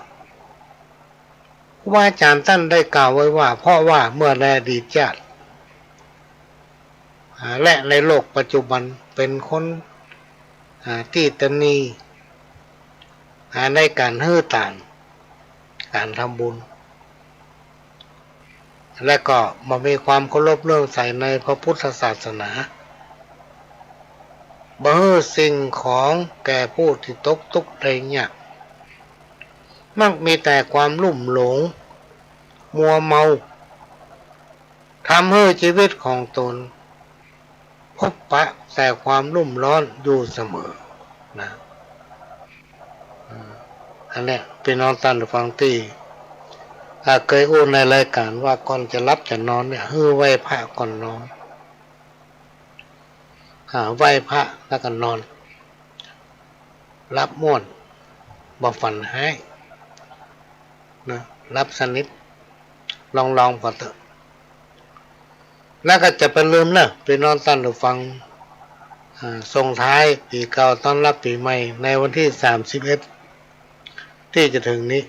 ครูบาอาจารย์ท่านได้กล่าวไว้ว่าเพราะว่าเมื่อในอดีตชาติและในโลกปัจจุบันเป็นคนที่ตนีในการฮื้อตานการทำบุญและก็มามีความเคารพเลื่อมใสในพระพุทธศาสนาบ่ฮื้อสิ่งของแก่ผู้ที่ตกทุกข์ได้ยากมักมีแต่ความลุ่มหลงมัวเมาทำให้ชีวิตของตนพบปะแต่ความรุ่มร้อนอยู่เสมอนะอันนี้พี่น้องท่านผู้ฟังที่เคยอู้ในรายการว่าก่อนจะรับจะนอนเนี่ยไหว้พระก่อนนอนไหว้พระแล้วก็นอนรับม่วนบ่ฝันหายนะรับสนิทลองพอเถอะแล้วก็จะไปลืมนะพี่น้องท่านผู้ฟังส่งท้ายปีเก่าต้อนรับปีใหม่ในวันที่31ที่จะถึงนี้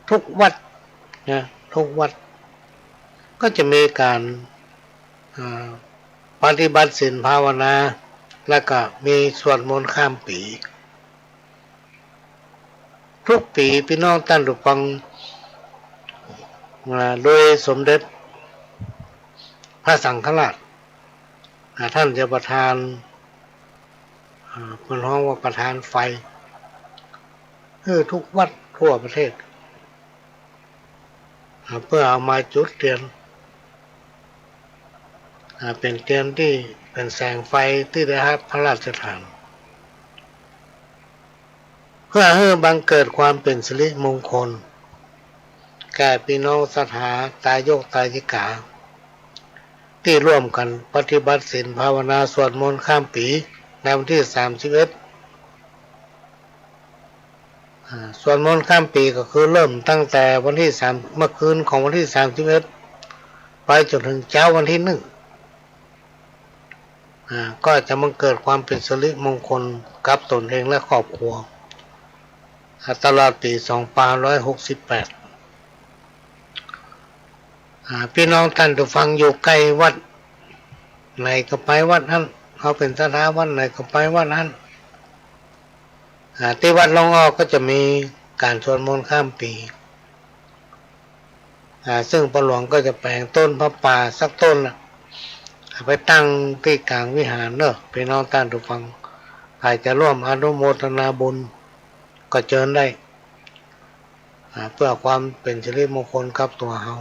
ทุกวัดนะทุกวัดก็จะมีการปฏิบัติศีลภาวนาแล้วก็มีสวดมนต์ข้ามปีทุกปีพี่น้องท่านผู้ฟังโดยสมเด็จพระสังฆราชท่านจะประทานเป็นห้องว่าประทานไฟทุกวัดทั่วประเทศเพื่อเอามาจุดเทียนเป็นเทียนที่เป็นแสงไฟที่ได้รับพระราชทานเพื่อให้บังเกิดความเป็นสิริมงคลแก่พี่น้องศรัทธาตายกตายิกาที่ร่วมกันปฏิบัติศีลภาวนาสวดมนต์ข้ามปีในวันที่31สวดมนต์ข้ามปีก็คือเริ่มตั้งแต่วันที่3เมื่อคืนของวันที่31ไปจนถึงเช้าวันที่1ก็จะบังเกิดความเป็นสิริมงคลกับตนเองและครอบครัวตลอดปี2568พี่น้องท่านผู้ฟังอยู่ใกล้วัดไหนก็ไปวัดนั้นเขาเป็นสถาวัดไหนก็ไปวัดนั้นที่วัดหนองอ้อก็จะมีการสวดมนต์ข้ามปี ซึ่งพระหลวงก็จะแปลงต้นพระป่าสักต้นไปตั้งที่กลางวิหารเนอะพี่น้องท่านผู้ฟังใครจะร่วมอนุโมทนาบุญก็เชิญได้เพื่อความเป็นสิริมงคลกับตัวเฮา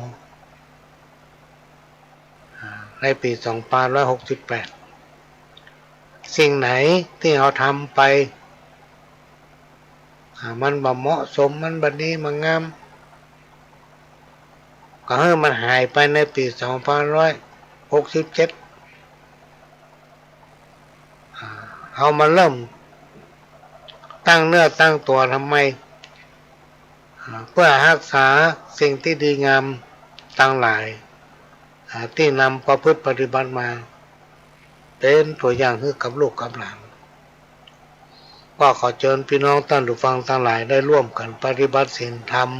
ในปี2568สิ่งไหนที่เราทำไปมันบ่เหมาะสมมันบ่ดีมันงามก็ให้มันหายไปในปี2567เอามาเริ่มตั้งเนื้อตั้งตัวทำไมเพื่อรักษาสิ่งที่ดีงามตั้งหลายที่นำประพฤติปฏิบัติมาเป็นตัวอย่างให้กับลูกกับหลานก็ขอเชิญพี่น้องท่านผู้ฟังทั้งหลายได้ร่วมกันปฏิบัติศีลธรรม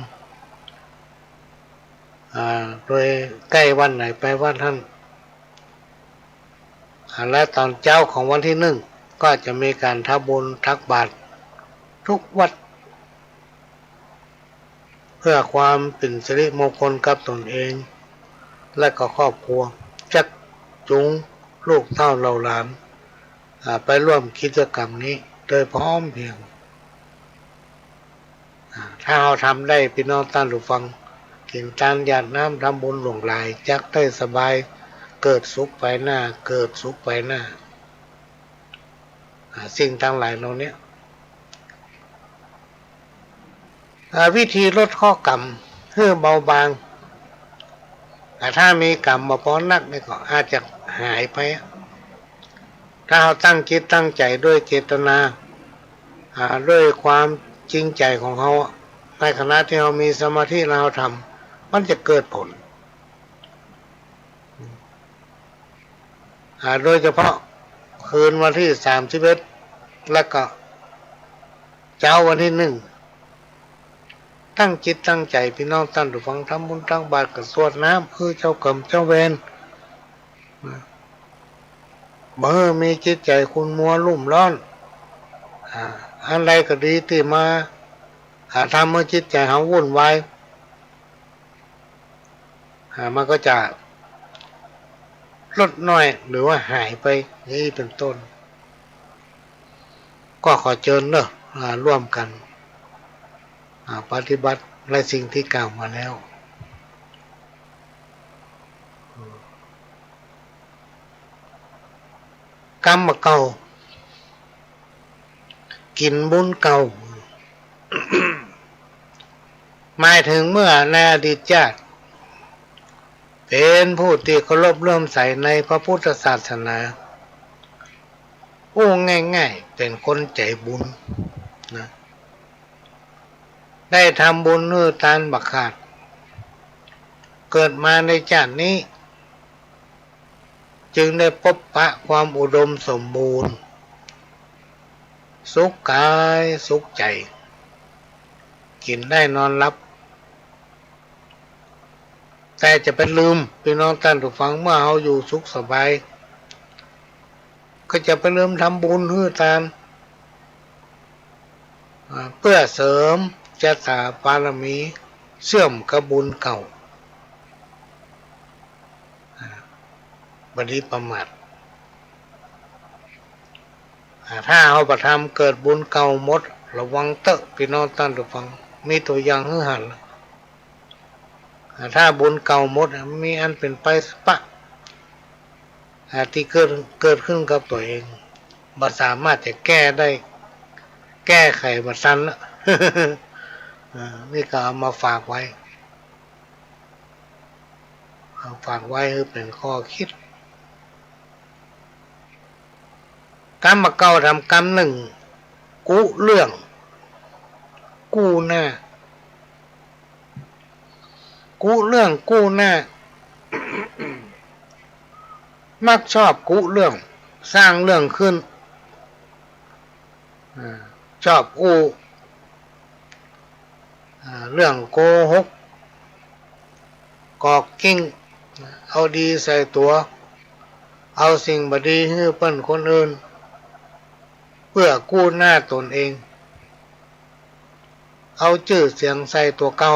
โดยใกล้วันไหนไปวันท่านและตอนเช้าของวันที่1ก็จะมีการทำบุญตักบาตรทุกวัดเพื่อความเป็นสิริมงคลกับตนเองและก็ครอบครัวจักจูงลูกเต้าเหล่าหลานไปร่วมกิจกรรมนี้โดยพร้อมเพรียงถ้าเราทำได้พี่น้องท่านผู้ฟังกินทานหยาดน้ำทำบุญหลวงหลายจักได้สบายเกิดสุขไปหน้าเกิดสุขไปหน้าสิ่งทั้งหลายเหล่านี้วิธีลดข้อกรรมเพื่อเบาบางแต่ถ้ามีกรรมมาพอนักนี่ก็อาจจะหายไปถ้าเราตั้งจิตตั้งใจด้วยเจตนาด้วยความจริงใจของเขาในขณะที่เรามีสมาธิเราทำมันจะเกิดผลโดยเฉพาะคืนวันที่31แล้วก็เช้าวันที่1ตั้งจิตตั้งใจพี่น้องท่านผู้ฟังทำบุญตั้งบาตรกับสวดน้ำเจ้ากรรมเจ้าเวรเมื่อมีจิตใจคุณมัวลุ่มร้อนอะไรก็ดีที่มาทำให้จิตใจเขาวุ่นวายมันก็จะลดน้อยหรือว่าหายไปนี่เป็นต้นก็ขอเชิญเนอะร่วมกันปฏิบัติในสิ่งที่กล่าวมาแล้วกรรมเก่ากินบุญเก่า หมายถึงเมื่อในอดีตชาติเป็นผู้ที่เคารพเลื่อมใสในพระพุทธศาสนาง่ายๆเป็นคนใจบุญนะได้ทำบุญเนื้อทานบักขาดเกิดมาในชาตินี้จึงได้พบปะความอุดมสมบูรณ์สุขกายสุขใจกินได้นอนหลับแต่จะเป็นลืมพี่น้องท่านผู้ฟังเมื่อเราอยู่สุขสบายก็จะไปลืมทำบุญเพื่อทานเพื่อเสริมชะตาบารมีเชื่อมกับบุญเก่าบัดนี้ประมาทถ้าเอาประทำเกิดบุญเก่าหมดระวังเตอะพี่น้องท่านผู้ฟังมีตัวอย่างให้หันถ้าบุญเก่าหมดมีอันเป็นไปปะที่เกิดขึ้นกับตัวเองบ่สามารถจะแก้ได้แก้ไขบ่ทันละนี่ก็เอามาฝากไว้คือเป็นข้อคิดกรรมเก่าทำกรรมหนึ่งกุเรื่องกู้หน้ากุเรื่องกู้หน้า มักชอบกุเรื่องสร้างเรื่องขึ้นชอบเรื่องโกหกกอกกิ้งเอาดีใส่ตัวเอาสิ่งบดีให้เปิ้นคนอื่นเพื่อกู้หน้าตนเองเอาชื่อเสียงใส่ตัวเก่า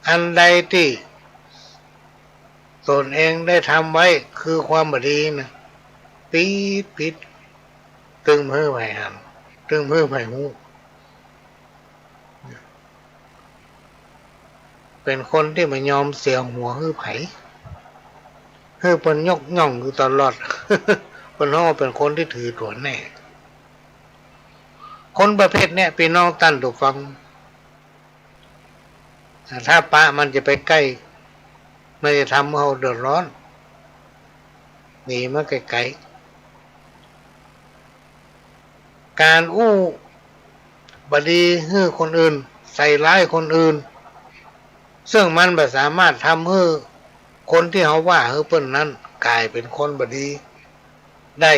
อันใดที่ตนเองได้ทำไว้คือความบดีนะปีดผิดตึงมือไผ่หันตึงมือไผ่หูเป็นคนที่ไม่ยอมเสียหัวฮื้อไผ่ฮื้อเปิ้นยกย่องอยู่ตลอด เปิ้นฮ้อเป็นคนที่ถือตัวแน่คนประเภทเนี้ยพี่น้องตั้นถูกฟังถ้าปะมันจะไปใกล้ไม่จะทำให้เราเดือดร้อนหนีมาไกลๆการอู้บดีให้คนอื่นใส่ร้ายคนอื่นซึ่งมันไม่สามารถทำให้คนที่เขาว่าให้เปิ้นนั้นกลายเป็นคนบดีได้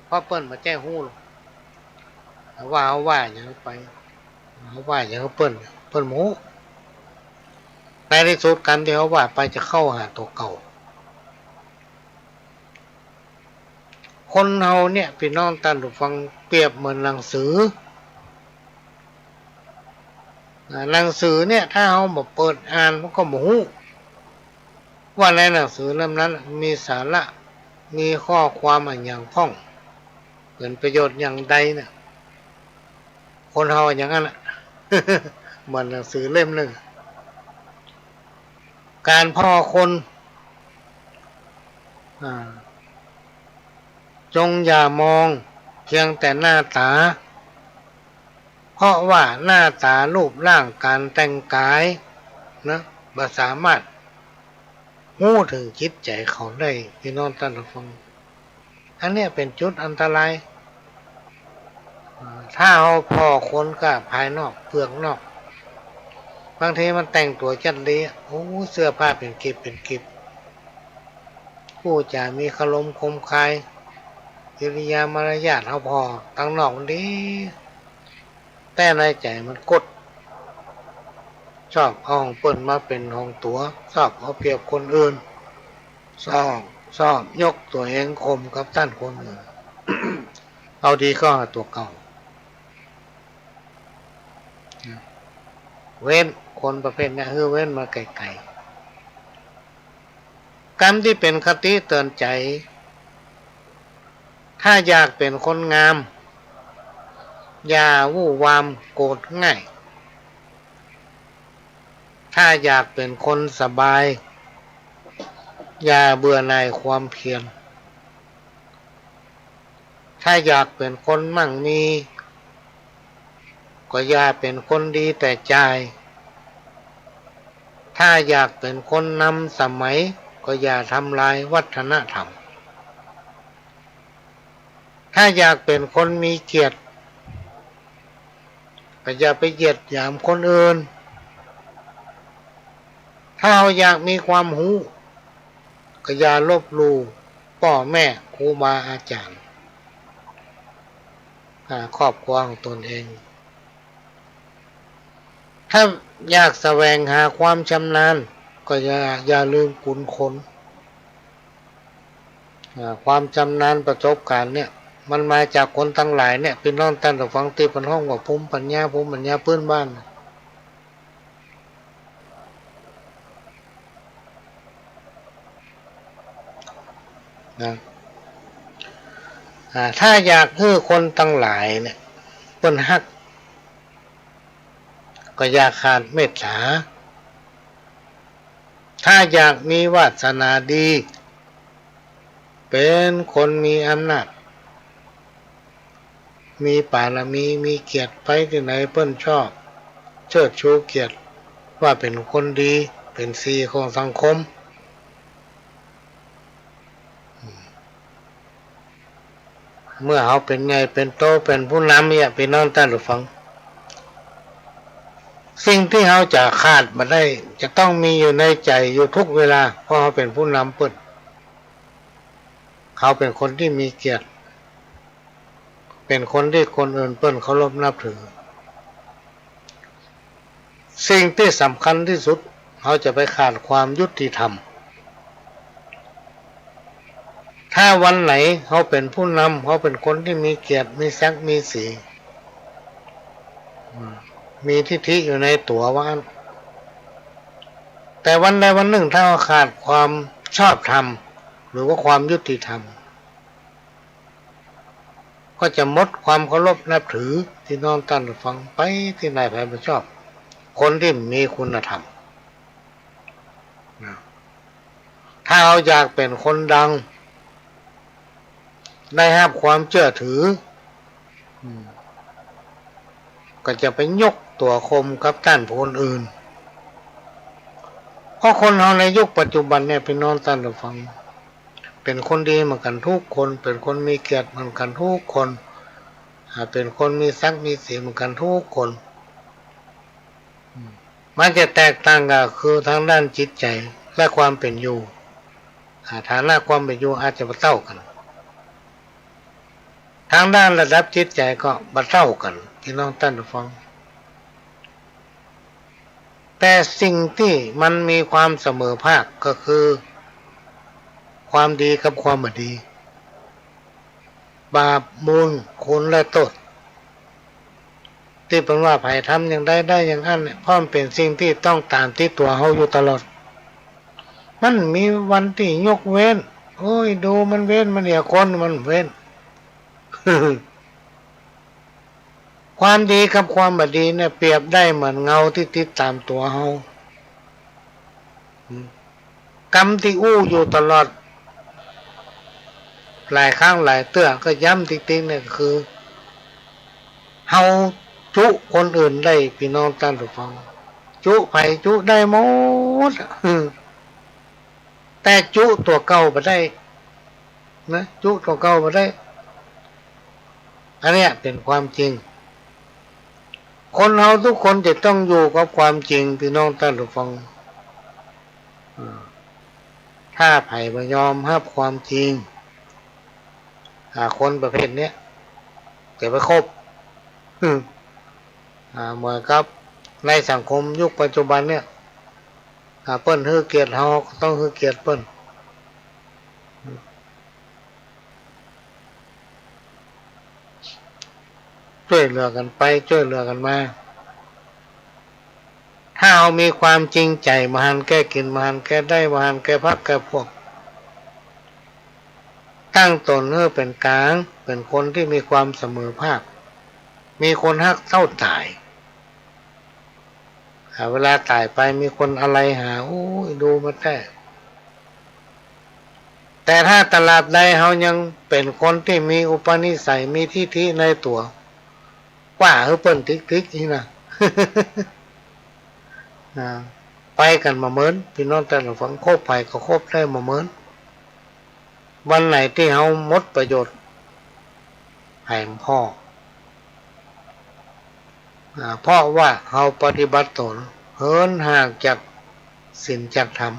เพราะเปิ้นมาแจ้งหู้ว่าเขาว่าอย่างนั้นไปเขาว่าอย่างนั้นเปิ้นหมูในที่สุดกันที่เขาว่าไปจะเข้าหาตัวเก่าคนเฮาเนี่ยพี่น้องท่านผู้ฟังเปรียบเหมือนหนังสือหนังสือเนี่ยถ้าเขาบอกเปิดอ่านมันก็บ่ฮู้ว่าในหนังสือเล่มนั้นมีสาระมีข้อความอย่างพ้องเป็นประโยชน์อย่างใดเนี่ยคนเฮาอย่างนั้นแหละ เหมือนหนังสือเล่มหนึ่งการพ่อคนจงอย่ามองเพียงแต่หน้าตาเพราะว่าหน้าตารูปร่างการแต่งกายนะบ่สามารถรู้ถึงจิตใจเขาได้พี่น้องท่านผู้ฟังอันนี้เป็นจุดอันตรายถ้าเอาพ่อคนก็ภายนอกเปลือกนอกบางทีมันแต่งตัวจัดเลยโอ้เสื้อผ้าเป็นกิบผู้จะมีคารมคมคายกิริยามารยาทเอาพอตั้งนอกมันดีแต่ในใจมันกดชอบเอาของเปิ้นมาเป็นของตัวชอบเอาเปรียบคนอื่นชอบยกตัวเองข่มกับท่านคนอื่น เอาดีก็หาตัวเก่าเว้นคนประเภทนี้เว้นมาไกลๆกรรมที่เป็นคติเตือนใจถ้าอยากเป็นคนงามอย่าวู่วามโกรธง่ายถ้าอยากเป็นคนสบายอย่าเบื่อหน่ายความเพียรถ้าอยากเป็นคนมั่งมีก็อย่าเป็นคนดีแต่ใจถ้าอยากเป็นคนนำสมัยก็อย่าทำลายวัฒนธรรมถ้าอยากเป็นคนมีเกียรติก็อย่าไปเหยียดหยามคนอื่นถ้าเราอยากมีความรู้ก็อย่าลบหลู่พ่อแม่ครูบาอาจารย์ครอบครัวของตนเองถ้าอยากแสวงหาความชำนาญก็อย่าลืมกุนคนความชำนาญประสบการณ์เนี่ยมันมาจากคนทั้งหลายเนี่ยพี่น้องท่านผู้ฟังที่เป็นห้องว่าภูมิปัญญาพื้นบ้านนะถ้าอยากให้คนทั้งหลายเนี่ยเพิ่นฮักก็อย่าขาดเมตตาถ้าอยากมีวาสนาดีเป็นคนมีอำนาจมีบารมีมีเกียรติไปที่ไหนเพิ่นชอบเชิดชูเกียรติว่าเป็นคนดีเป็นสีของสังคมเมื่อเขาเป็นไงเป็นโตเป็นผู้นำเนี่ยพี่น้องท่านผู้ฟังสิ่งที่เขาจะขาดมาได้จะต้องมีอยู่ในใจอยู่ทุกเวลาเพราะเขาเป็นผู้นำเปิ้นเขาเป็นคนที่มีเกียรติเป็นคนที่คนอื่นเปิ้นเคารพนับถือสิ่งที่สำคัญที่สุดเขาจะไปขาดความยุติธรรมถ้ ถ้าวันไหนเขาเป็นผู้นำเขาเป็นคนที่มีเกียรติมีศักดิ์มีศรีมีทิฐิอยู่ในตัวว่าแต่วันใดวันหนึ่งถ้าเขาขาดความชอบธรรมหรือว่าความยุติธรรมก็จะหมดความเคารพนับถือที่น้องตั้นฟังไปที่นายไผ่ไม่ชอบคนที่มีคุณธรรมถ้าเราอยากเป็นคนดังได้รับความเชื่อถือก็จะไปยกตัวคมกับต้านคนอื่นเพราะคนเราในยุคปัจจุบันเนี่ยพี่น้องท่านผู้ฟังเป็นคนดีเหมือนกันทุกคนเป็นคนมีเกียรติเหมือนกันทุกคนเป็นคนมีศักดิ์มีศรีเหมือนกันทุกคนมันจะแตกต่างกันคือทางด้านจิตใจและความเป็นอยู่ฐานะความเป็นอยู่อาจจะบ่เท่ากันทางด้านระดับจิตใจก็บ่เท่ากันพี่น้องท่านผู้ฟังแต่สิ่งที่มันมีความเสมอภาคก็คือความดีกับความไม่ดีบาปบุญคุณและโทษที่เป็นว่าไผ่ทำอย่างได้อย่างนั้นเพราะมันเป็นสิ่งที่ต้องตามที่ตัวเขาอยู่ตลอดมันมีวันที่ยกเว้นโอ้ยดูมันเว้นมันเนี่ยคนมันเว้น ความดีกับความไม่ดีเนี่ยเปรียบได้เหมือนเงาที่ติดตามตัวเฮากรรมที่อู้อยู่ตลอดหลายครั้งหลายเตื้อก็ย้ำติ๊กๆเนี่ยคือเฮาจุคนอื่นได้พี่น้องท่านผู้ฟังจุไผจุได้หมดแต่จุตัวเก่าบ่ได้นะจุตัวเก่าบ่ได้อันเนี้ยเป็นความจริงคนเราทุกคนจะต้องอยู่กับความจริงพี่น้องท่านผู้ฟังถ้าไผ่ไม่ยอมรับความจริงคนประเภทนี้จะไปคบเหมือนกับในสังคมยุคปัจจุบันเนี่ยเปิ้นฮือเกียรติเฮาต้องฮือเกียรติเปิ้นช่วยเหลือกันไปช่วยเหลือกันมาถ้าเรามีความจริงใจมาหันแก้กินมาหันแก้ได้มาหันแก้พักแก้พวกตั้งตนเพื่อเป็นกลางเป็นคนที่มีความเสมอภาคมีคนฮักเท่าตายเวลาตายไปมีคนอะไรหาโอ้ยดูมาแต่ถ้าตลาดใดเฮายังเป็นคนที่มีอุปนิสัยมีทิฐิในตัวกว่าเปิ้นติ๊กๆนี่นะ ไปกันมาเหมือนพี่น้องแต่ละฝั่งโคบไปก็โคบได้มาเหมือนวันไหนที่เฮาหมดประโยชน์ให้พ่อเพราะว่าเฮาปฏิบัติตนเหินห่างจากศีลจากธรรม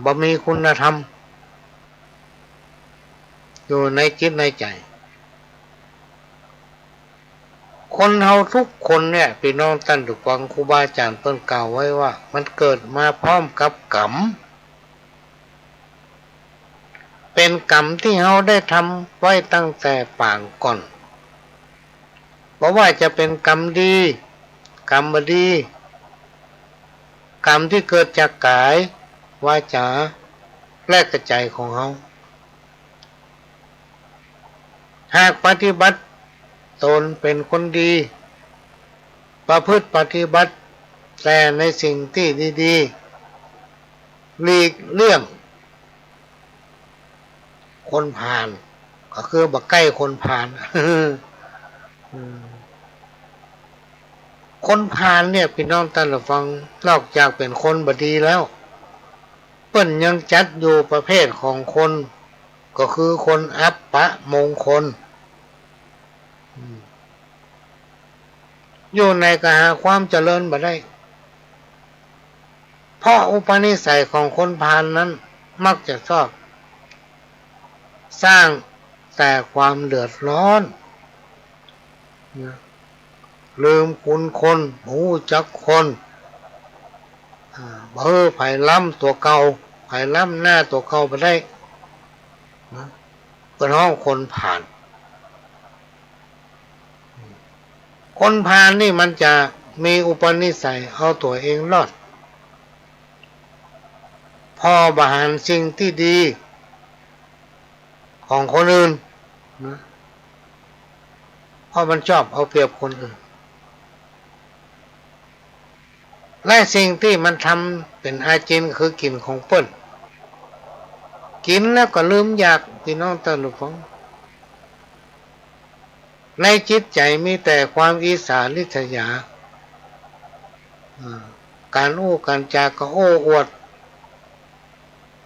บ่มีคุณธรรมอยู่ในจิตในใจคนเฮาทุกคนเนี่ยพี่น้องท่านทุกฟังครูบาอาจารย์เพิ่นกล่าวไว้ว่ามันเกิดมาพร้อมกับกรรมเป็นกรรมที่เฮาได้ทำไว้ตั้งแต่ปางก่อนเพราะว่าจะเป็นกรรมดีกรรมบ่ดีกรรมที่เกิดจากกายวาจาและกระใจของเฮาหากปฏิบัติตนเป็นคนดีประพฤติปฏิบัติแต่ในสิ่งที่ดีๆหลีกเลี่ยงคนผ่านก็คือบ่ใกล้คนผ่าน คนผ่านเนี่ยพี่น้องท่านผู้ฟังนอกจากเป็นคนบ่ดีแล้วเปิ้นยังจัดอยู่ประเภทของคนก็คือคนอัปปะมงคลอยู่ในกหาความเจริญบ่ได้เพราะอุปนิสัยของคนพาลนั้นมักจะชอบสร้างแต่ความเดือดร้อนลืมคุณคนหูจักคนเบ้อไผ่ล้ำตัวเก่า ภายล้ำหน้าตัวเข้าไปได้นะเป็นห้องคนผ่าน คนผ่านนี่มันจะมีอุปนิสัยเอาตัวเองรอดพอบริหารสิ่งที่ดีของคนอื่นนะเพราะมันชอบเอาเปรียบคนอื่นและสิ่งที่มันทำเป็นอาจินคือกินของเปิ้นกินแล้วก็ลืมอยากพี่น้องท่านผู้ฟังในจิตใจมีแต่ความอิจฉาริษยาการโอ้การจาก็โอ้อวด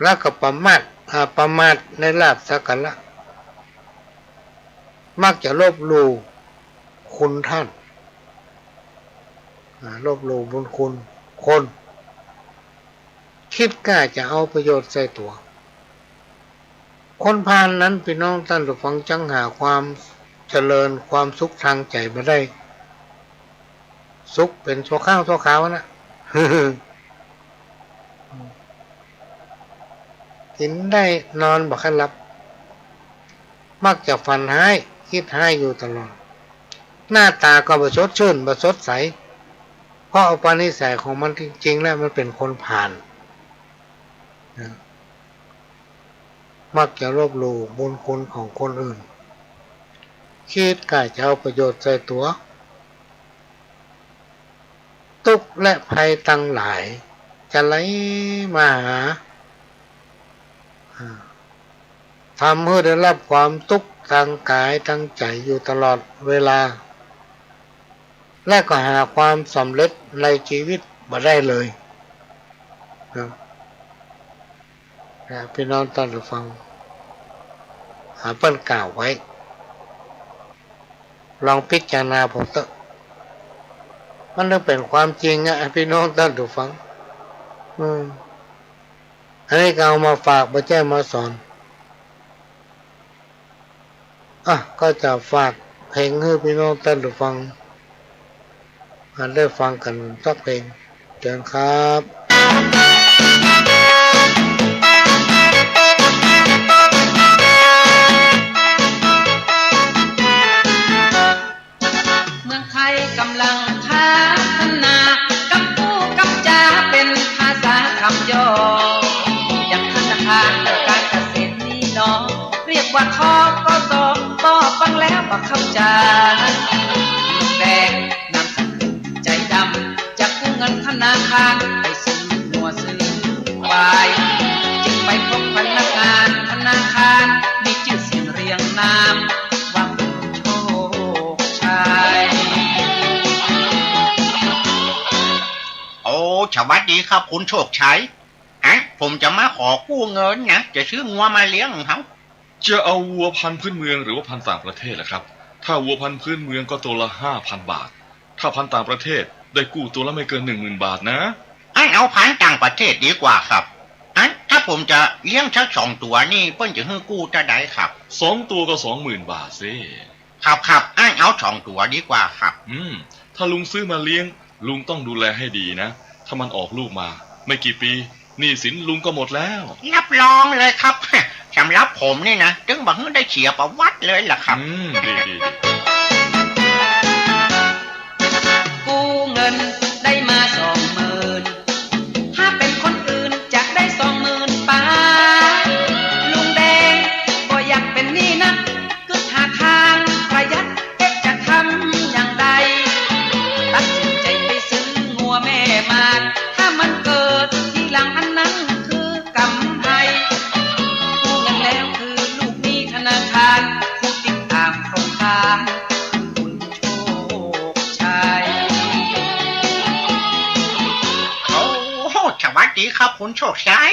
แล้วก็ประมาทในลาภสักการะมักจะลบหลู่คุณท่านลบหลู่บุญคุณคนคิดกล้าจะเอาประโยชน์ใส่ตัวคนพาลนั้นพี่น้องท่านผู้ฟังจังหาความเจริญความสุขทางใจมาได้สุขเป็นชั่วข้าวชั่วขาวนะ กินได้นอนบ่คันหลับมักจะฝันร้ายคิดร้ายอยู่ตลอดหน้าตาก็บ่สดชื่นบ่สดใสเพราะอุปนิสัยของมันจริงๆแล้วมันเป็นคนผ่านนะมักจะลบหลู่บุญคุณของคนอื่นคิดกล้าจะเอาประโยชน์ใส่ตัวทุกข์และภัยตั้งหลายจะไหลมาหาทำให้ได้รับความทุกข์ทางกายทางใจอยู่ตลอดเวลาและก็หาความสำเร็จในชีวิตมาได้เลยนะพี่น้องท่านผู้ฟังเปิ้นกล่าวไว้ลองพิจารณาผมเถอะมันต้องเป็นความจริงอ่ะพี่น้องท่านผู้ฟังอันนี้ก็เอามาฝากมาแจ้งมาสอนก็จะฝากเพลงให้พี่น้องท่านผู้ฟังได้ฟังกันสักเพลงเชิญครับเมืองไทยกำลังพัฒนากับผู้กับจาเป็นภาษาคำย่ออย่างธนาคารการเกษตรนี่น้องเรียกว่าทกสก็ฟังแล้วก็เข้าใจแดงนำสกุลใจดำจะกู้เงินธนาคารไปซื้อหัวซื้อควายจึงไปพบพนักงานธนาคารมีชื่อเสียงเรียงนามว่าคุณโชคชัย โอ้สวัสดีครับคุณโชคชัยผมจะมาขอกู้เงินนะจะซื้องัวมาเลี้ยงเขา จะเอาวัวพันธุ์พื้นเมืองหรือว่าพันธุ์ต่างประเทศล่ะครับถ้าวัวพันธุ์พื้นเมืองก็ตัวละ 5,000 บาทถ้าพันธุ์ต่างประเทศได้กู้ตัวละไม่เกิน 10,000 บาทนะเอาพันธุ์ต่างประเทศดีกว่าครับถ้าผมจะเลี้ยงสัก2 ตัวนี่เพิ่นจะให้กู้เท่าใดครับ2 ตัวก็ 20,000 บาทสิครับเอา2 ตัวดีกว่าครับถ้าลุงซื้อมาเลี้ยงลุงต้องดูแลให้ดีนะถ้ามันออกลูกมาไม่กี่ปีหนี้สินลุงก็หมดแล้วรับรองเลยครับสำหรับผมนี่นะถึงบอกให้ได้เฉียบประวัติเลยล่ะครับดีกู้เงินได้มา20,000ถ้าเป็นคนอื่นจะได้20,000 บาทลุงแดงก็อยากเป็นนี่นะก็หาทางประหยัดจะทำอย่างไรตัดสินใจไปซื้องัวแม่มาถ้ามันเกิดทีหลังอันนั้นคือกำไรกู้เงินแล้วคือลูกหนี้ธนาคารผู้ติดตามโครงการคุณโชคชัยสวัสดีครับคุณโชคชัย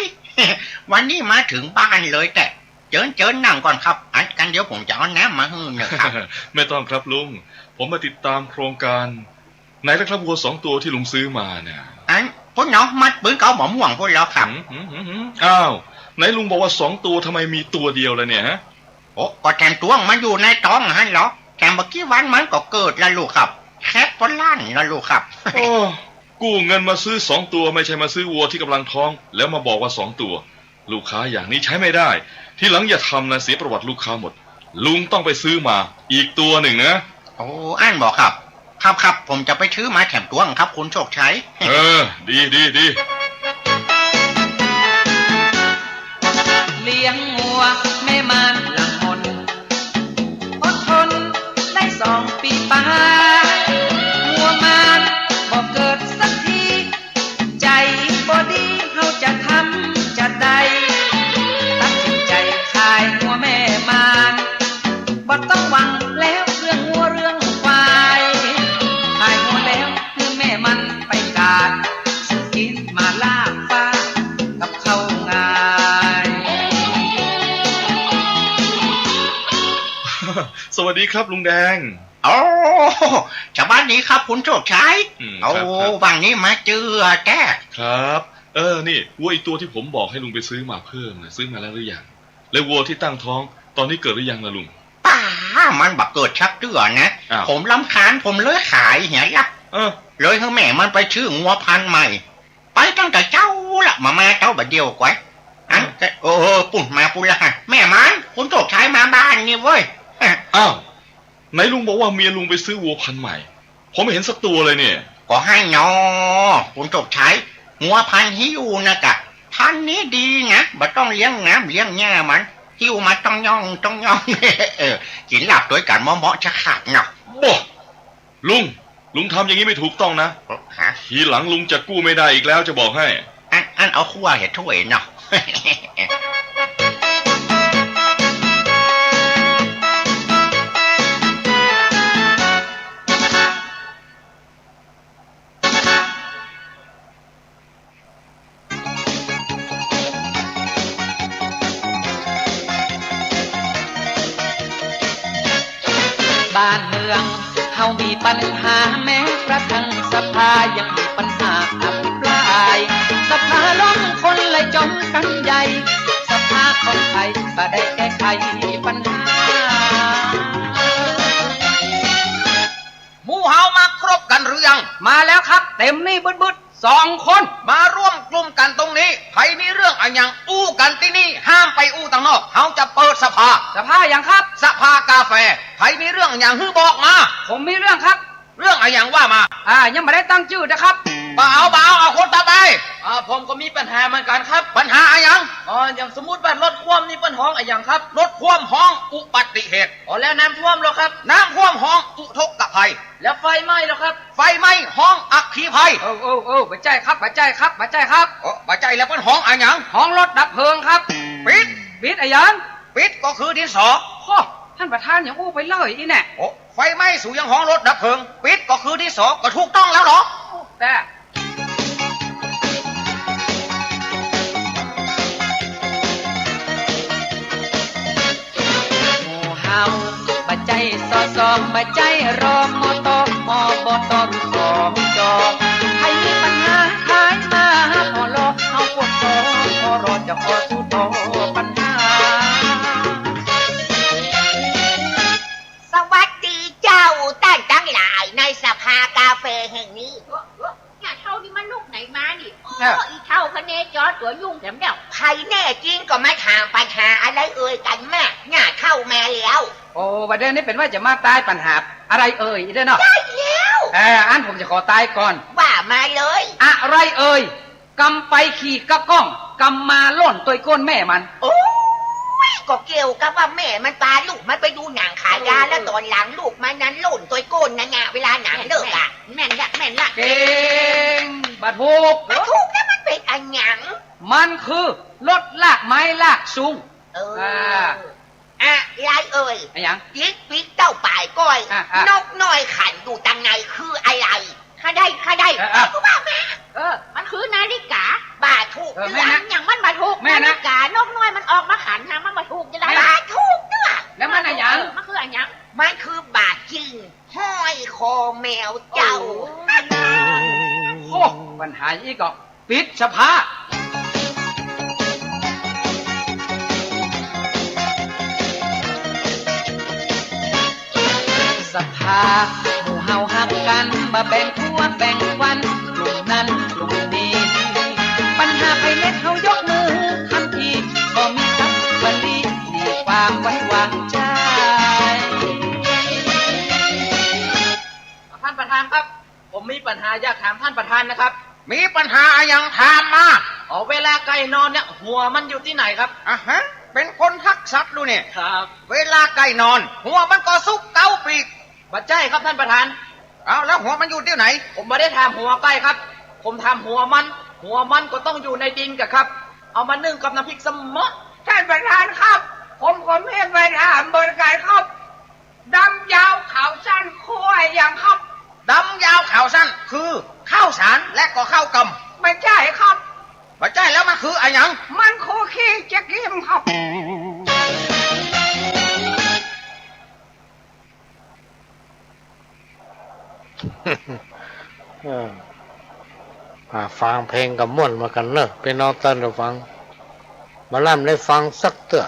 วันนี้มาถึงบ้านเลยแต่เจิญนั่งก่อนครับกันเดี๋ยวผมจะเอาน้ำมาให้นะครับ ไม่ต้องครับลุงผมมาติดตามโครงการไหนล่ะครับวัว2 ตัวที่ลุงซื้อมาเนี่ยพวกน้องมัดปืนเขาหมอม่วงพวกเราครับอ้าวไหนลุงบอกว่า2 ตัวทำไมมีตัวเดียวเลยเนี่ยฮะก็แถมตัวมันอยู่ในท้องฮะเหรอแถมเมื่อกี้วันมันก็เกิดแล้วลูกครับแคปพล้านแล้วลูกครับกู้เงินมาซื้อ2 ตัวไม่ใช่มาซื้อวัวที่กำลังท้องแล้วมาบอกว่า2 ตัว ลูกค้าอย่างนี้ใช้ไม่ได้ทีหลังอย่าทำนะเสียประวัติลูกค้าหมดลุงต้องไปซื้อมาอีกตัวหนึ่งนะ โอ้อ่านบอกครับครับผมจะไปซื้อมาแถมตัวครับคุณโชคชัย ดี เลี้ยงงัวแม่มานหลังมนอดทนได้2 ปีป้างัวมานบ่เกิดสักทีใจบ่ดีเฮาจะทำจะได้ตัดสินใจขายงัวแม่มานบ่ต้องหวังแล้วเรื่องงัวเรื่องควายขายงัวแล้วคือแม่มันไปกาดซื้อกินมาลากฟ้ากับข้าวงาย สวัสดีครับลุงแดง โอ้ชาวบ้านนี้ครับคุณโชคชัย ครับ บางนี้มาเจอแก ครับนี่วัวอีกตัวที่ผมบอกให้ลุงไปซื้อมาเพิ่มนะซื้อมาแล้วหรือยังแล้ววัวที่ตั้งท้องตอนนี้เกิดหรือยังล่ะลุง ป้ามันบักเกิดชักเดือนนะ อ้าว ผมรำคาญผมเลยขายเหี้ยละ เลยให้แม่มันไปชื่องัวพันธุ์ใหม่ ไปตั้งแต่เจ้าละมาเจ้าบัดเดียวกว่าปุ่นมาปุ่นละฮะแม่มันคุณโชคชัยมาบ้านนี่เว้ย อ้าวไหนลุงบอกว่าเมียลุงไปซื้อวัวพันธุ์ใหม่ผมไม่เห็นสักตัวเลยเนี่ย ก็ให้นอคุณโชคชัยงัวพันธุ์ฮิวนะกะพันธุ์นี้ดีนะบ่ต้องเลี้ยงน้ำเลี้ยงหญ้ามันฮิวมาต้องย่อง กินหลับด้วยกันเหมาะจะขาดเนาะ บ่ลุงทำอย่างนี้ไม่ถูกต้องนะ ฮะ ทีหลังลุงจะกู้ไม่ได้อีกแล้วจะบอกให้ อันเอาขั้วเห็ดถ้วยเนาะ บ้านเมืองเฮามีปัญหาแม้กระทั่งสภายังมีปัญหาอภิปรายสภาล้มคนเลยจมกันใหญ่สภาของไทยก็ได้แก้ไขปัญหาหมู่เฮามาครบกันหรือยังมาแล้วครับเต็มนี่บึด2 คนมาร่วมกลุ่มกันตรงนี้ใครมีเรื่องอะไรอย่างอู้กันที่นี่ห้ามไปอู้ต่างนอกเฮาจะเปิดสภาอย่างครับสภากาแฟใครมีเรื่องอย่างฮือบอกมาผมมีเรื่องครับเรื่องอะไรอย่างว่ามายังไม่ได้ตั้งชื่อนะครับเบาเอาคนต่อไปผมก็มีปัญหาเหมือนกันครับปัญหาอะไรอย่างอย่างสมมุติว่ารถคว่ำนี่เป็นห้องอะไรอย่างครับรถคว่ำห้องอุบัติเหตุแล้วน้ำท่วมหรอครับน้ำท่วมห้องอุทกภัยแล้วไฟไหม้หรอครับไฟไหม้ห้องอัคคีภัยบัจใจครับบัจใจแล้วเป็นห้องอะไรอย่างห้องรถดับเพลิงครับปิดอะไรอย่างปิดก็คือดินสอท่านประธานอย่างอู้ไปเลยอีแน่ไฟไหม้สู่ยังห้องรถดับเพลิงปิดก็คือดินสอก็ถูกต้องแล้วหรอแต่เฮาบัจใจซอบัจใจรอมอตมอบตรุสองจอให้มีปัญหาขายมาพอรอเฮาปวดท้องพอรอจะขอสู้ต่อปัญหาสวัสดีเจ้าท่านทั้งหลายในสภากาแฟแห่งนี้เนี่ยเท่านี้มันลูกไหนมานี่อีเท่าคะเนจอตัวยุ่งแถมเดียวใครแน่จริงก็มาถามปัญหาอะไรเอ่ยกันแม่เนี่ยเข้ามาแล้วประเด็นนี้เป็นว่าจะมาตายปัญหาอะไรเอ่ยได้เนาะได้แล้วอันผมจะขอตายก่อนว่ามาเลยอะไรเอ่ยกำไปขี่กะก้องกำมาล่นตัวก้นแม่มันโอ้ก็เกี่ยวกับว่าแม่มันปาลูกมันไปดูหนังขายยาแล้วตอนหลังลูกมันนั้นหล่นตัวก้นนะเนี่ยเวลาหนังเลิกแม่นละเก่งบัดถูกแล้วมันเป็นอันหยังมันคือรถลากไม้ลากสูงอะไรเอ่ยอย่างปิ๊กเต้าป่ายก้อยนกน้อยขันอยู่ตังในคืออะไรข้าได้ก็ว่าแม่มันคือนาฬิกาบาถูกเนื้ออย่างมันบาถูกนาฬิกานกน้อยมันออกมาขันฮะมันบาถูกจะได้บาถูกเนื้อแล้วมันอะไรอย่างมันคืออะไรอย่างมันคือบาจริงห้อยคอแมวเจ้าปัญหาอีกก็ปิดสภาสภาหมู่เฮาหักกันมาแบ่งพวกแบ่งวันกลุ่มนั้นกลุ่มนี้ปัญหาไปเล็กเฮายกมือทันที ประธานครับผมมีปัญหาอยากถามท่านประธานนะครับ มีปัญหาอย่างถามมา เวลาไก่นอนเนี่ยหัวมันอยู่ที่ไหนครับ อ่ะฮะเป็นคนทักสัตว์ดูเนี่ย ครับ เวลาไก่นอน หัวมันก็ซุกเก้าปีก บัดใจครับท่านประธาน เอาแล้วหัวมันอยู่ที่ไหน ผมไม่ได้ทำหัวไก่ครับ ผมทำหัวมันก็ต้องอยู่ในดินกับครับ เอามานึ่งกับน้ำพริกสมะ ท่านประธานครับ ผมเห็นไปถามบริการครับดำยาวขาวสั้นคุ้ยอย่างครับ ดำยาวขาวสั้นคือข้าวสารและก็ข้าวก ไม่ใช่ครับ ำมาใจแล้วมันคืออะไรหยัง มันโคขี้เจ๊กิมครับ ฟังเพลงกับม่วนมากันเนอะเป็นน้องตันเราฟังมาล่ำได้ฟังสักเตื้อ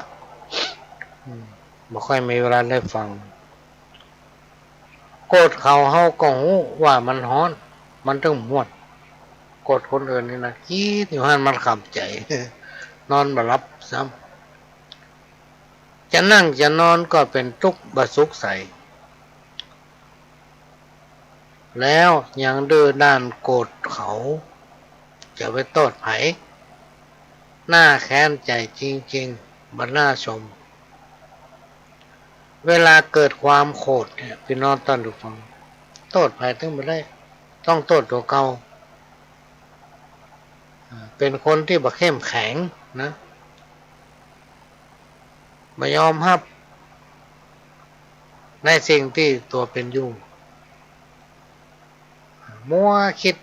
ไม่ค่อยมีเวลาได้ฟังโกรธเขาเฮาก็หูว่ามันฮ้อน มันต้องม่วนโกรธคนอื่นนี่นะคิดอยู่หันมันขับใจ นอนบ่หลับซ้ำจะนั่งจะนอนก็เป็นทุกข์บสุขใสแล้วยังดื้อด้านโกรธเขาจะไปโทษไผหน้าแค้นใจจริงๆบัดหน้าชมเวลาเกิดความโกรธเนี่ยพี่น้องต้อนรับฟังโทษไผถึงไม่ได้ต้องโทษตัวเก่าเป็นคนที่บ่เข้มแข็งนะไม่ยอมรับในสิ่งที่ตัวเป็นอยู่มัวคิด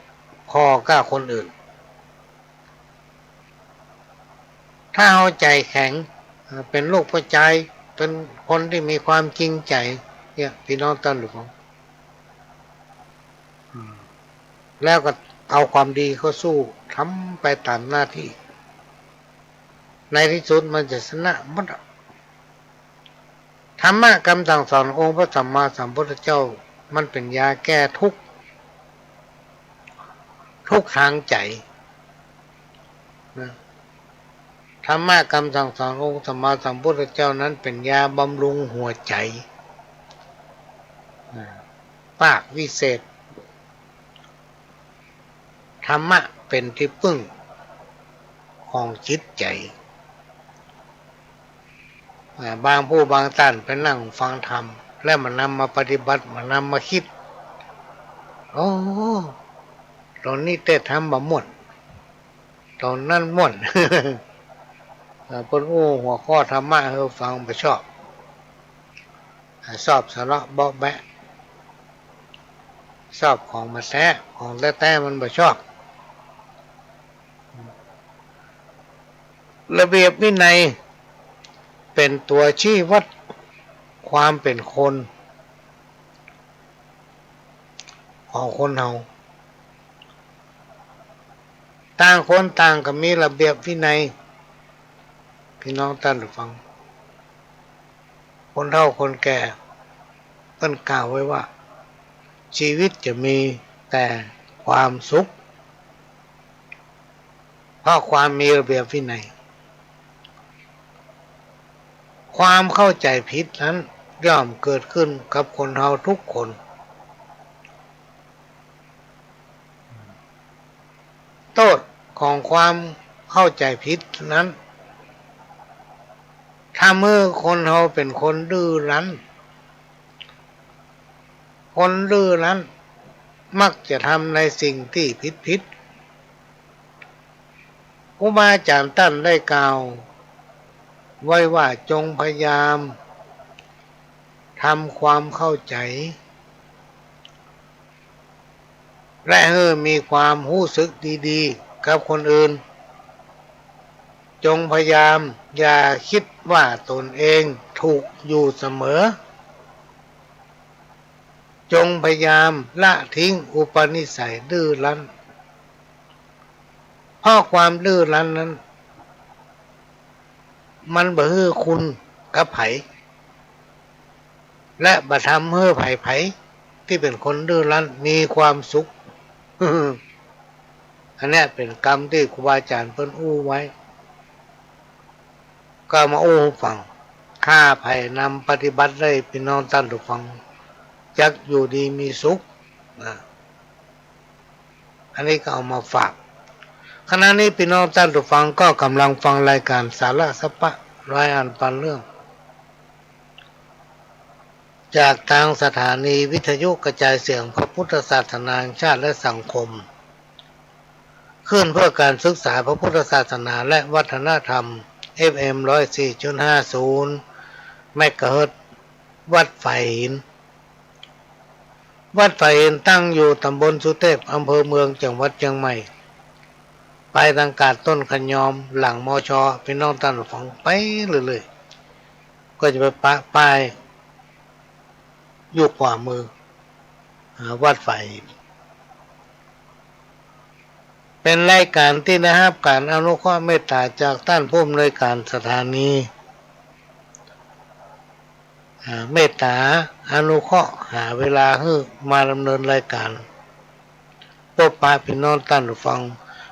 พอกับคนอื่นถ้าเอาใจแข็งเป็นลูกผู้ใจเป็นคนที่มีความจริงใจเนี่ยพี่น้องต้นหรือเปล่าแล้วก็เอาความดีเข้าสู้ทำไปตามหน้าที่ในที่สุดมันจะชนะหมดธรรมะคำสั่งสอนองค์พระสัมมาสัมพุทธเจ้ามันเป็นยาแก้ทุกข์ทางใจนะธรรมะคำสั่งสอนองค์สัมมาสัมพุทธเจ้านั้นเป็นยาบำรุงหัวใจปากวิเศษธรรมะเป็นที่พึ่งของจิตใจบางผู้บางท่านไปนั่งฟังธรรมแล้วมันนำมาปฏิบัติมันนำมาคิดโอ้ตอนนี้เตะทำบะม่วนตอนนั้นม่วนคนอู้หัวข้อธรรมะเฮาฟังไปชอบสาระเบาะแบะชอบของมาแท้ของแท้มันไม่ชอบระเบียบวินัยเป็นตัวชี้วัดความเป็นคนของคนเฮาต่างคนต่างก็มีระเบียบวินัยพี่น้องท่านฟังคนเฒ่าคนแก่เพิ่นกล่าวไว้ว่าชีวิตจะมีแต่ความสุขเพราะความมีระเบียบวินัยความเข้าใจผิดนั้นย่อมเกิดขึ้นกับคนเฮาทุกคนโทษของความเข้าใจผิดนั้นถ้าเมื่อคนเฮาเป็นคนดื้อรั้นคนดื้อรั้นมักจะทำในสิ่งที่ผิดครูบาอาจารย์ท่านได้กล่าวไว้ว่าจงพยายามทำความเข้าใจและให้มีความรู้สึกดีๆกับคนอื่นจงพยายามอย่าคิดว่าตนเองถูกอยู่เสมอจงพยายามละทิ้งอุปนิสัยดื้อรั้นเพราะความดื้อรั้นนั้นมันบ่ฮื้อคุณกับไผและบ่ทำให้ไผที่เป็นคนดื้อรั้นมีความสุข อันนี้เป็นกรรมที่ครูบาอาจารย์เพิ่นอู้ไว้ก็มาอู้ฟังข้าไผนำปฏิบัติได้พี่น้องท่านทุกฟังจักอยู่ดีมีสุข นะอันนี้ก็เอามาฝากขณะนี้พี่น้องท่านผู้ฟังก็กำลังฟังรายการสาระสปะรายอ่านปันเรื่องจากทางสถานีวิทยุกระจายเสียงพระพุทธศาสนาแห่งชาติและสังคมขึ้นเพื่อการศึกษาพระพุทธศาสนาและวัฒนธรรม FM 104.50 เมกะเฮิรตซ์วัดไฟหินวัดไฟหินตั้งอยู่ตำบลสุเทพอำเภอเมืองจังหวัดเชียงใหม่ไปทางกาดต้นขยอมหลังมชพี่น้องท่านผู้ฟังไปเลยๆก็จะไปปะป้ายอยู่ขวามือวัดไฟเป็นรายการที่ได้รับการอนุเคราะห์เมตตาจากท่านผู้อำนวยการสถานีเมตตาอนุเคราะห์หาเวลาให้มาดำเนินรายการพบปะพี่น้องท่านผู้ฟัง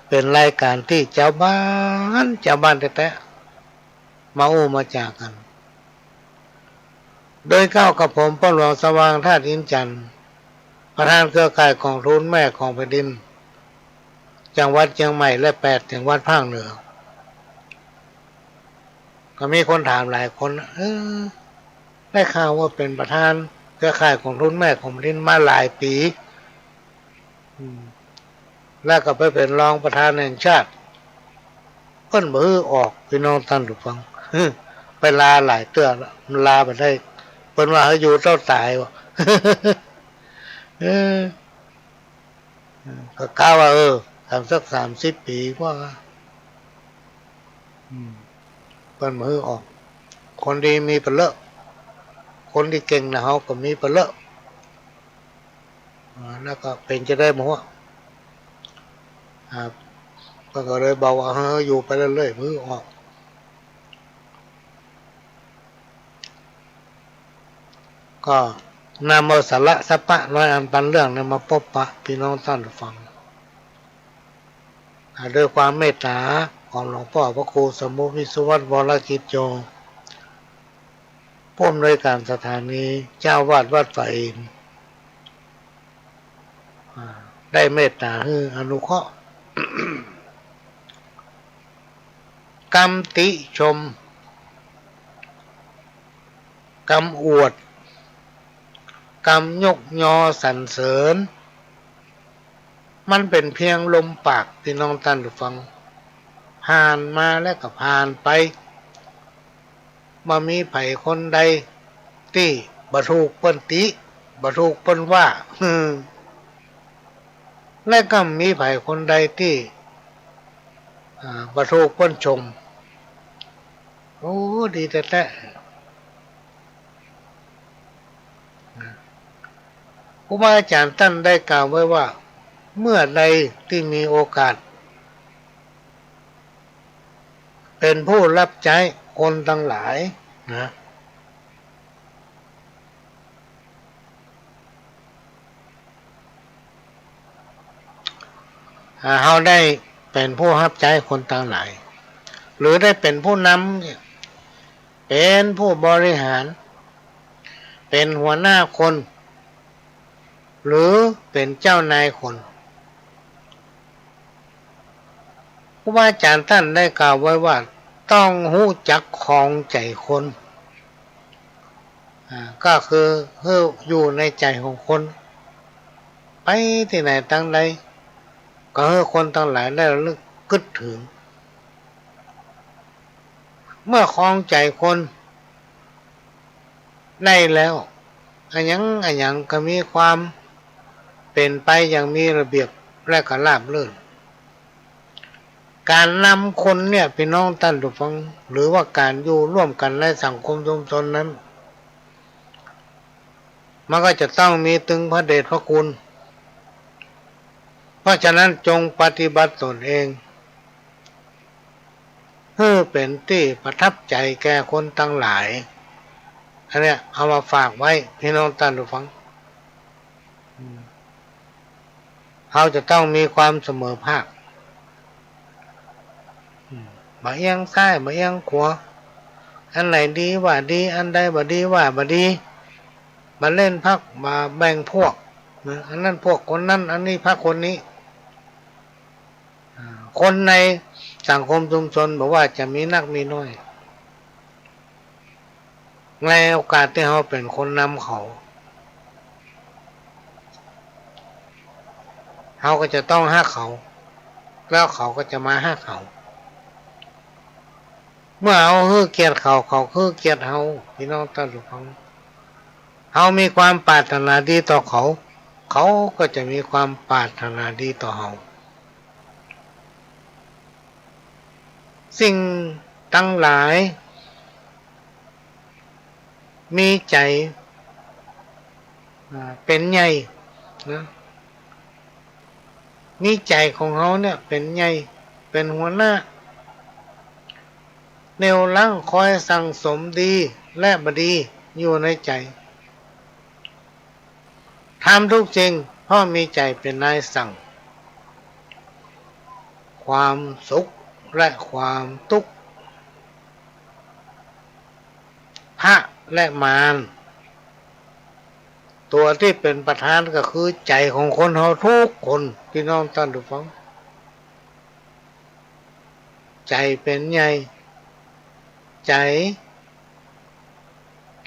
เป็นรายการที่เจ้าบ้านแท้ๆมามาจากกันโดยก้าวกับผมป้อหลวงสว่างธาตุอินจันทร์ประธานเครือข่ายของทุนแม่ของแผ่นดินจังหวัดเชียงใหม่และ8จังหวัดภาคเหนือก็มีคนถามหลายคนได้ข่าวว่าเป็นประธานเครือข่ายของทุนแม่ของแผ่นดินมาหลายปีแล้วก็ไปเป็นรองประธานแห่งชาติเพิ่นมือออกพี่น้องท่านผู้ฟังไปลาหลายเตื้อลาไปได้เพิ่นว่าเขาอยู่เจ้าตายวะก็กล่าวว่าทำสัก30 ปีกว่าเพิ่นมือออกคนดีมีเปลือกคนที่เก่งนะเขาก็มีเปลือกแล้วก็เป็นจะได้มั้งครับก็เลยบอกว่าอยู่ไปเรื่อยๆมือออกก็นำเอาสาระสัพพะร้อยอันปันเรื่องนั้นมาพบปะพี่น้องท่านฟังด้วยความเมตตาของหลวงพ่อพระครูสมุวิสุวัตรวรกิจโยผู้อำนวยการสถานีเจ้าวาดวัดไฟได้เมตตาให้อนุเคราะห์กรรมติชมกรรมอวดกรรมยกยอสรรเสริญมันเป็นเพียงลมปากพี่น้องท่านผู้ฟังผ่านมาแล้วก็ผ่านไปบ่มีไผคนใดที่บ่ถูกเปิ้นติบ่ถูกเปิ้นว่าและก็มีไผคนใดที่บ่ถูกเปิ้นชมโอ้ดีแท้ๆครูบาอาจารย์ท่านได้กล่าวไว้ว่าเมื่อใดที่มีโอกาสเป็นผู้รับใช้คนทั้งหลายนะเขาได้เป็นผู้รับใช้คนทั้งหลายหรือได้เป็นผู้นำเป็นผู้บริหารเป็นหัวหน้าคนหรือเป็นเจ้านายคนครูบาอาจารย์ท่านได้กล่าวไว้ว่าต้องรู้จักครองใจคนก็คืออยู่ในใจของคนไปที่ไหนตั้งใดก็ให้คนทั้งหลายได้ระลึกคิดถึงเมื่อครองใจคนได้แล้วอันยังก็มีความเป็นไปอย่างมีระเบียบและก็ราบรื่นการนำคนเนี่ยพี่น้องท่านผู้ฟังหรือว่าการอยู่ร่วมกันในสังคมชุมชนนั้นมันก็จะต้องมีถึงพระเดชพระคุณเพราะฉะนั้นจงปฏิบัติตนเองให้เป็นที่ประทับใจแก่คนทั้งหลายอันเนี้ยเอามาฝากไว้พี่น้องท่านผู้ฟังเขาจะต้องมีความเสมอภาคบ่เอียงซ้ายบ่เอียงขวาอันไหนดีว่าดีอันใดบ่ดีว่าบ่ดีมาเล่นพักมาแบ่งพวก นะอันนั้นพวกคนนั้นอันนี้พระคนนี้คนในสังคมชุมชนบอกว่าจะมีนักมีน้อยในโอกาสที่เขาเป็นคนนำเขาก็จะต้องฮักเขาแล้วเขาก็จะมาฮักเขาเมื่อเอาฮือเกียรติเขาคือเกียรติเขาพี่น้องท่านผู้ฟังเขามีความปรารถนาดีต่อเขาก็จะมีความปรารถนาดีต่อเขาสิ่งทั้งหลายมีใจเป็นใหญ่นะมีใจของเขาเนี่ยเป็นใหญ่เป็นหัวหน้าแนวหลังคอยสั่งสมดีและบดีอยู่ในใจทำทุกสิ่งเพราะมีใจเป็นนายสั่งความสุขและความทุกข์พระและมารตัวที่เป็นประธานก็คือใจของคนเราทุกคนพี่น้องท่านผู้ฟังใจเป็นใหญ่ใจ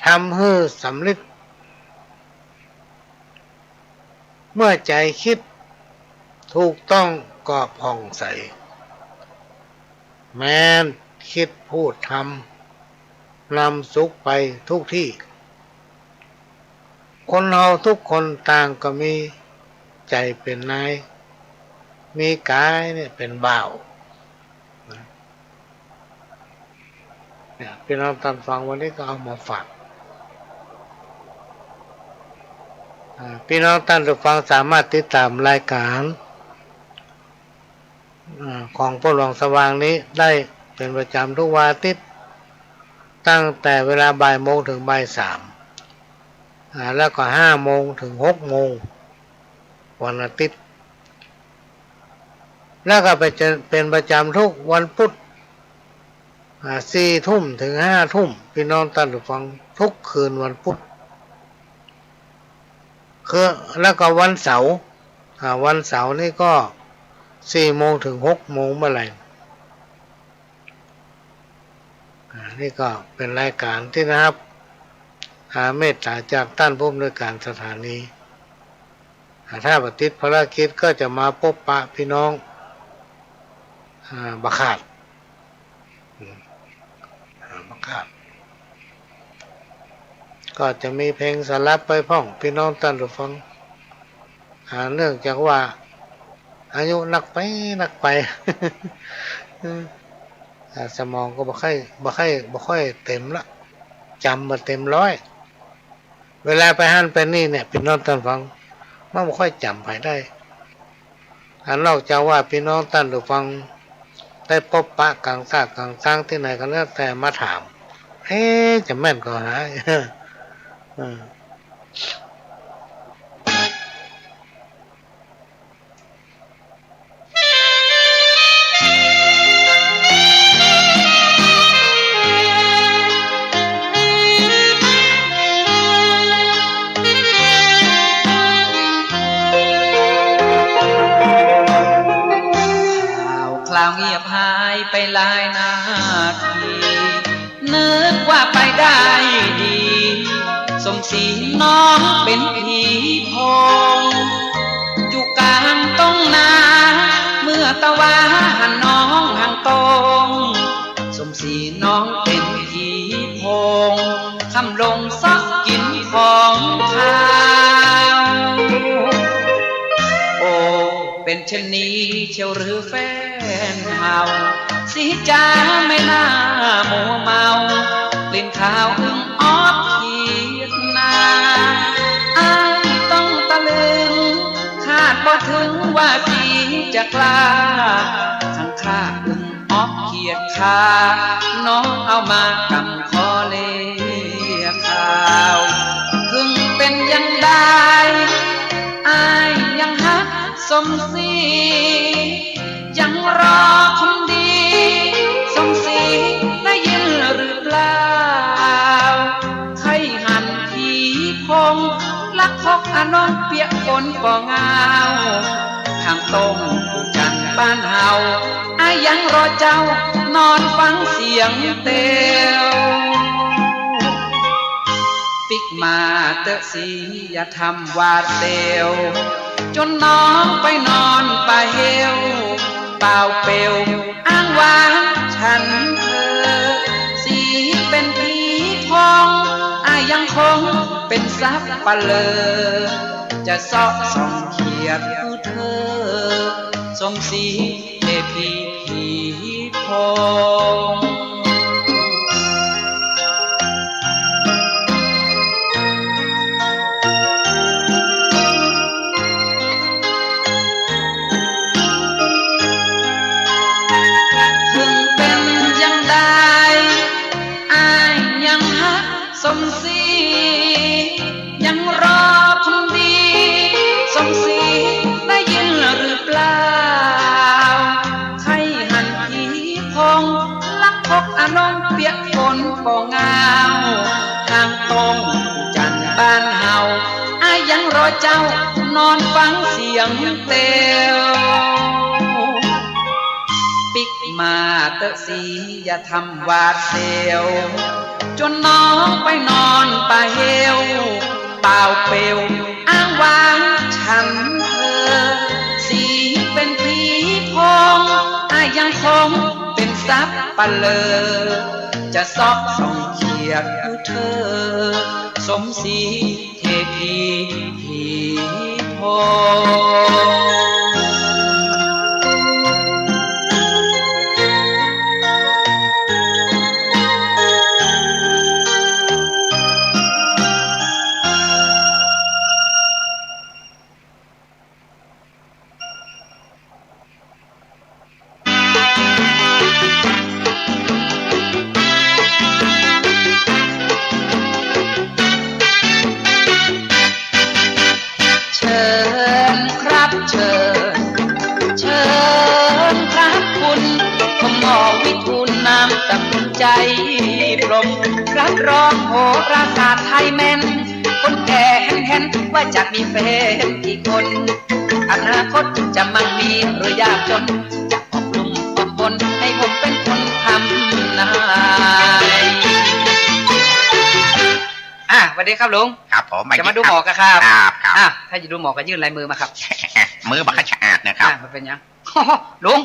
ทำให้สำเร็จเมื่อใจคิดถูกต้องก็ผ่องใสแม้นคิดพูดทำนำสุขไปทุกที่คนเราทุกคนต่างก็มีใจเป็นนายมีกายเนี่ยเป็นบ่าวเนี่ยพี่น้องท่านฟังวันนี้ก็เอามาฝากพี่น้องท่านผู้ฟังสามารถติดตามรายการของพ่อหลวงสว่างนี้ได้เป็นประจำทุกวันอาทิตย์ตั้งแต่เวลาบ่ายโมงถึงบ่ายสามแล้วก็5 โมงถึง 6 โมงวันอาทิตย์แล้วก็เป็นประจำทุกวันพุธ4 ทุ่มถึง 5 ทุ่มพี่น้องท่านผู้ฟังทุกคืนวันพุธคือแล้วก็วันเสาร์นี่ก็4 โมงถึง 6 โมงเมื่อไหร่นี่ก็เป็นรายการที่นะครับเมตตาจากท่านผู้อำนวยการสถานีถ้าปฏิบัติภารกิจก็จะมาพบปะพี่น้องบักขาดก็จะมีเพลงสลับไปพ้องพี่น้องท่านผู้ฟังเนื่องจากว่าอายุนักไป สมองก็บ่ค่อยเต็มละจำมาเต็มร้อยเวลาไปหันไปนี่เนี่ยพี่น้องท่านฟังมันบ่ค่อยจำไปได้นอกจากว่าพี่น้องท่านผู้ฟังได้พบปะกลางซากกลางทางที่ไหนก็แล้วแต่มาถามจะแม่นก็หา คราวเงียบหายไปหลายนาทีนึกว่าไปได้ดีสมศรีน้องเป็นผีโพงอยู่กลางต้นนาเมื่อตะวันหันน้องห่างตรงสมศรีน้องเป็นผีโพงคำลงซักกินของข้าวโอ้เป็นเช่นนี้เชียวหรือแฟนเฮาสิจ้าไม่น่ามัวเมาเล่นข่าวอึ้งออดขีดนาอ้ายต้องตะลึงคาดบ่ถึงว่าพี่จะกล้าทั้งข้าอึ้งออดเขียดคาน้องเอามากำคอเลียข่าวถึงเป็นยังได้อ้ายยังฮักสมศรียังรอคนดีสมศรีได้ยินหรือเปล่าใครหันผีพงลักพกอน อนองเปียกฝนป่องาวทางตรงผู้จันบ้านเฮาอายังรอเจ้านอนฟังเสียงเตียวปิกมาเตอะสีอย่าทำวาดเตียวจนน้องไปนอนป่าเฮวเปล่าเปลวอ้างว้างฉันเธอสีเป็นผีพองอายังคงเป็นซับปะเลอจะซอกส่องเขียดคือเธอสมศรีเทพีผีพองสมศรียังรอคนดีสมศรีได้ยินหรือเปล่าใครหันผีพงลักพกอานนท์เปียกฝนป่องาวทางตรงจันบ้านเฮาอายังรอเจ้านอนฟังเสียงเตียวปิกมาเตอะสีอย่าทำวาดเสียวจนน้องไปนอนป่าเฮวเปล่าเปลวอ้างว้างฉันเธอสีเป็นผีพองอายังคงเป็นซับปะเลอจะซอกส่องเขียดคือเธอสมศรีเทพีผีพองใจปลงรับรองโหราศาสตร์ไทยแม่นคนแก่แห่นว่าจะมีแฟนกี่คนอนาคตจะมั่งมีหรือยากจนจะออกลุ่มออกคนให้ผมเป็นคนทำนายสวัสดีครับลุงครับผมจะมาดูหมอกันครับ ครับถ้าจะดูหมอก็ยื่นลายมือมาครับ มือบักสะอาดนะครับมันเป็นยังลุง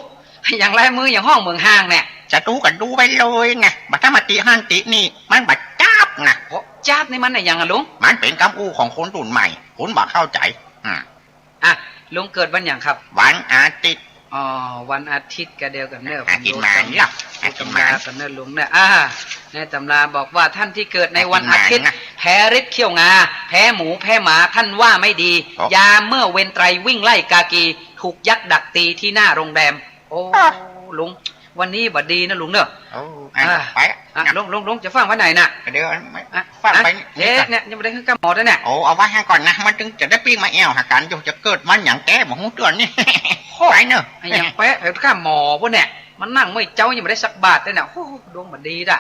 อย่างลายมืออย่างห้องเมืองห้างเนี่ยจะดูกันดูไปเลยไงบัตรมาติห้างตินี่มันบัตรจับนะจับนี่มันอะไรยังอะลุงมันเป็นคำอู้ของคนรุ่นใหม่คุณบอกเข้าใจลุงเกิดวันอย่างครับวันอาทิตย์วันอาทิตย์ก็เดียวกันเนอะอาทิตย์มาเนี่ยตำรากันเนอะลุงเนี่ยในตำราบอกว่าท่านที่เกิดในวันอาทิตย์แพ้ฤทธิ์เขี้ยวงาแพ้หมูแพ้หมาท่านว่าไม่ดียาเมื่อเวนไตรวิ่งไล่กากีถูกยักษ์ดักตีที่หน้าโรงแรมโอ้ลุงวันนี้บัดดีนะลุงเนอะไปลุงจะฟังไว้ไหนน่ะเดี๋ยวฟังไปเนี่ยยังไม่ได้ขึ้นกับหมอด้วยเนี่ยเอาไว้ให้ก่อนนะมันถึงจะได้ปิ้งมาแอวหากันจะเกิดมันอย่างแกหมอหูเตือนนี่ไปเนอะอย่างแปะไปข้าหมอพวกเนี่ยมันนั่งไม่เจ้ายังไม่ได้สักบาทเลยเนี่ยโอ้ดวงบัดดีด่ะ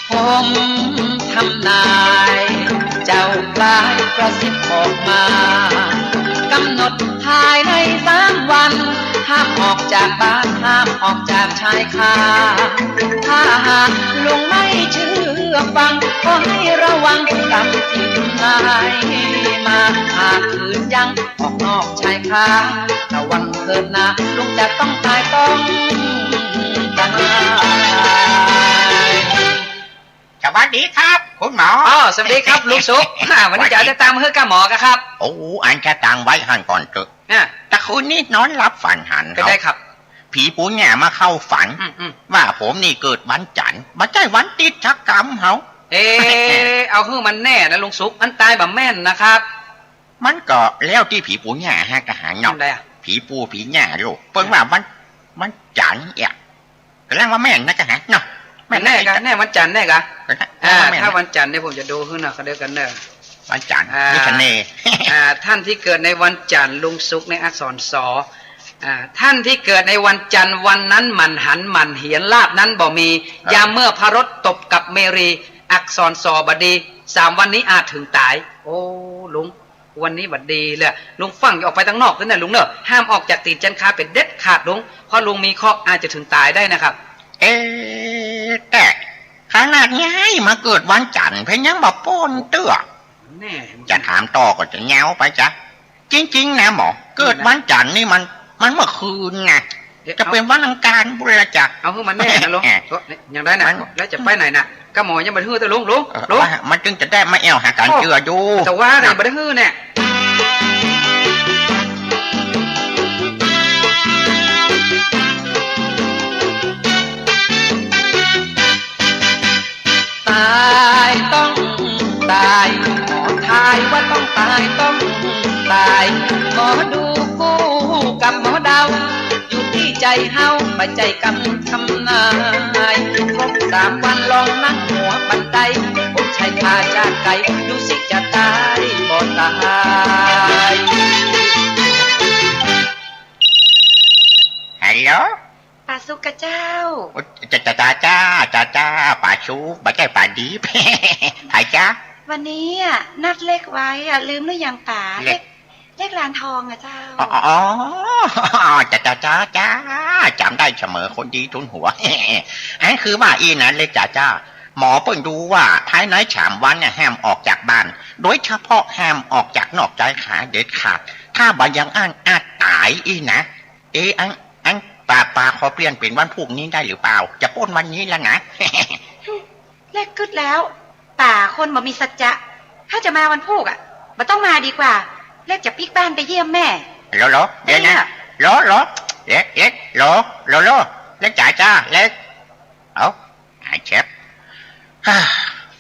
ผมทำนายเจ้าปลายกระซิบออกมากำหนดภายใน3 วันห้ามออกจากบ้านห้ามออกจากชายคาถ้าหากลุงไม่เชื่อฟังก็ให้ระวังกรรมที่นายมาหากคืนยังออกนอกชายคาระวังเถิดนะลุงจะต้องตายต้องตายสวัสดีครับคุณหมอสวัสดีครับลุงสุกวันนี้จะตามเฮือกหมอกันครับอันจะตังไว้หันก่อนเถอะแต่คืนนี้นอนรับฝันหันก็ได้ครับผีปูแง่มาเข้าฝันว่าผมนี่เกิดวันจันทร์มาใจวันติดชักกรรมเขาเอาฮือมันแน่นะลุงสุกมันตายแบบแม่นนะครับมันก็แล้วที่ผีปูแง่ฮะกระหายเนาะผีปูผีแง่ลูกเพิ่งว่ามันจันทร์ก็แล้วว่าแม่นนะกระหายเนาะแน่กันแน่วันจันทร์แน่กันถ้าวันจันทร์เนี่ยผมจะดูขึ้นนะเขาเดียวกันเนอะวันจันทร์นี่คะแนนท่านที่เกิดในวันจันทร์ลุงสุกในอักษรสอ ท่านที่เกิดในวันจันทร์วันนั้นหมันหันหมันเหียนลาบนั้นบ่มียามเมื่อพระรถตบกับเมรีอักษรสอบดี3 วันนี้อาจถึงตายโอ้ลุงวันนี้บัดดีเลยลุงฟังอย่าออกไปตั้งนอกนั่นนะลุงเนอะห้ามออกจากตีนจันคาเป็นเด็ดขาดลุงเพราะลุงมีเคราะห์อาจจะถึงตายได้นะครับ แต่ขนาดง่ายมาเกิดวันจันทร์เพียงยังบอกป้นเตื้อ แน่ จะถามต่อก็จะเงาไปจ้ะจริงๆนะหมอเกิดวันจันทร์นี่มันเมื่อคืนไงจะเป็นวันอังคารบุรีจัก เอาขึ้นมาแน่นะลุงอย่างได้นะแล้วจะไปไหนน่ะก็หมอยังบัดฮื้อแต่ลุงมันจึงจะได้มาแอวหาการเจืออยู่ แต่ว่าไหนบัดฮื้อเนี่ยตายต้องตายหมอทายว่าต้องตายต้องตายหมอดูคู่กับหมอดาวอยู่ที่ใจเฮาปัจจัยกรรมทำนายครบ3 วันลองนั่งหัวบันไดผมใช้พาจากไกลดูสิจะตายบ่ตาย ฮัลโหล ป่าสุกกะเจ้า จ้าป่าชูป่าใจป่าดีหายจ้า วันนี้นัดเลขไว้ลืมหรือยังป่าเลขลานทองเจ้า อ๋อจ้าจำได้เสมอคนดีทุนหัวอันคือว่าอีนั้นเลยจ้าหมอเพิ่งดูว่าภายใน3 วันเนี่ยห้ามออกจากบ้านโดยเฉพาะห้ามออกจากนอกใจขาเด็ดขาดถ้าบายังอาจตายอีนะอันป่าขอเปลี่ยนเป็นวันพรุ่งนี้ได้หรือเปล่าจะป้นวันนี้แล้วนะ เลขกึดแล้วป่าคนบ่มีสัจจะถ้าจะมาวันพุธบ่ต้องมาดีกว่าเลขจะปิกบ้านไปเยี่ยมแม่เหรอเดี๋ยวนะเหรอเล็กเล็กจ้าเล็กเอาไอ้เชฟ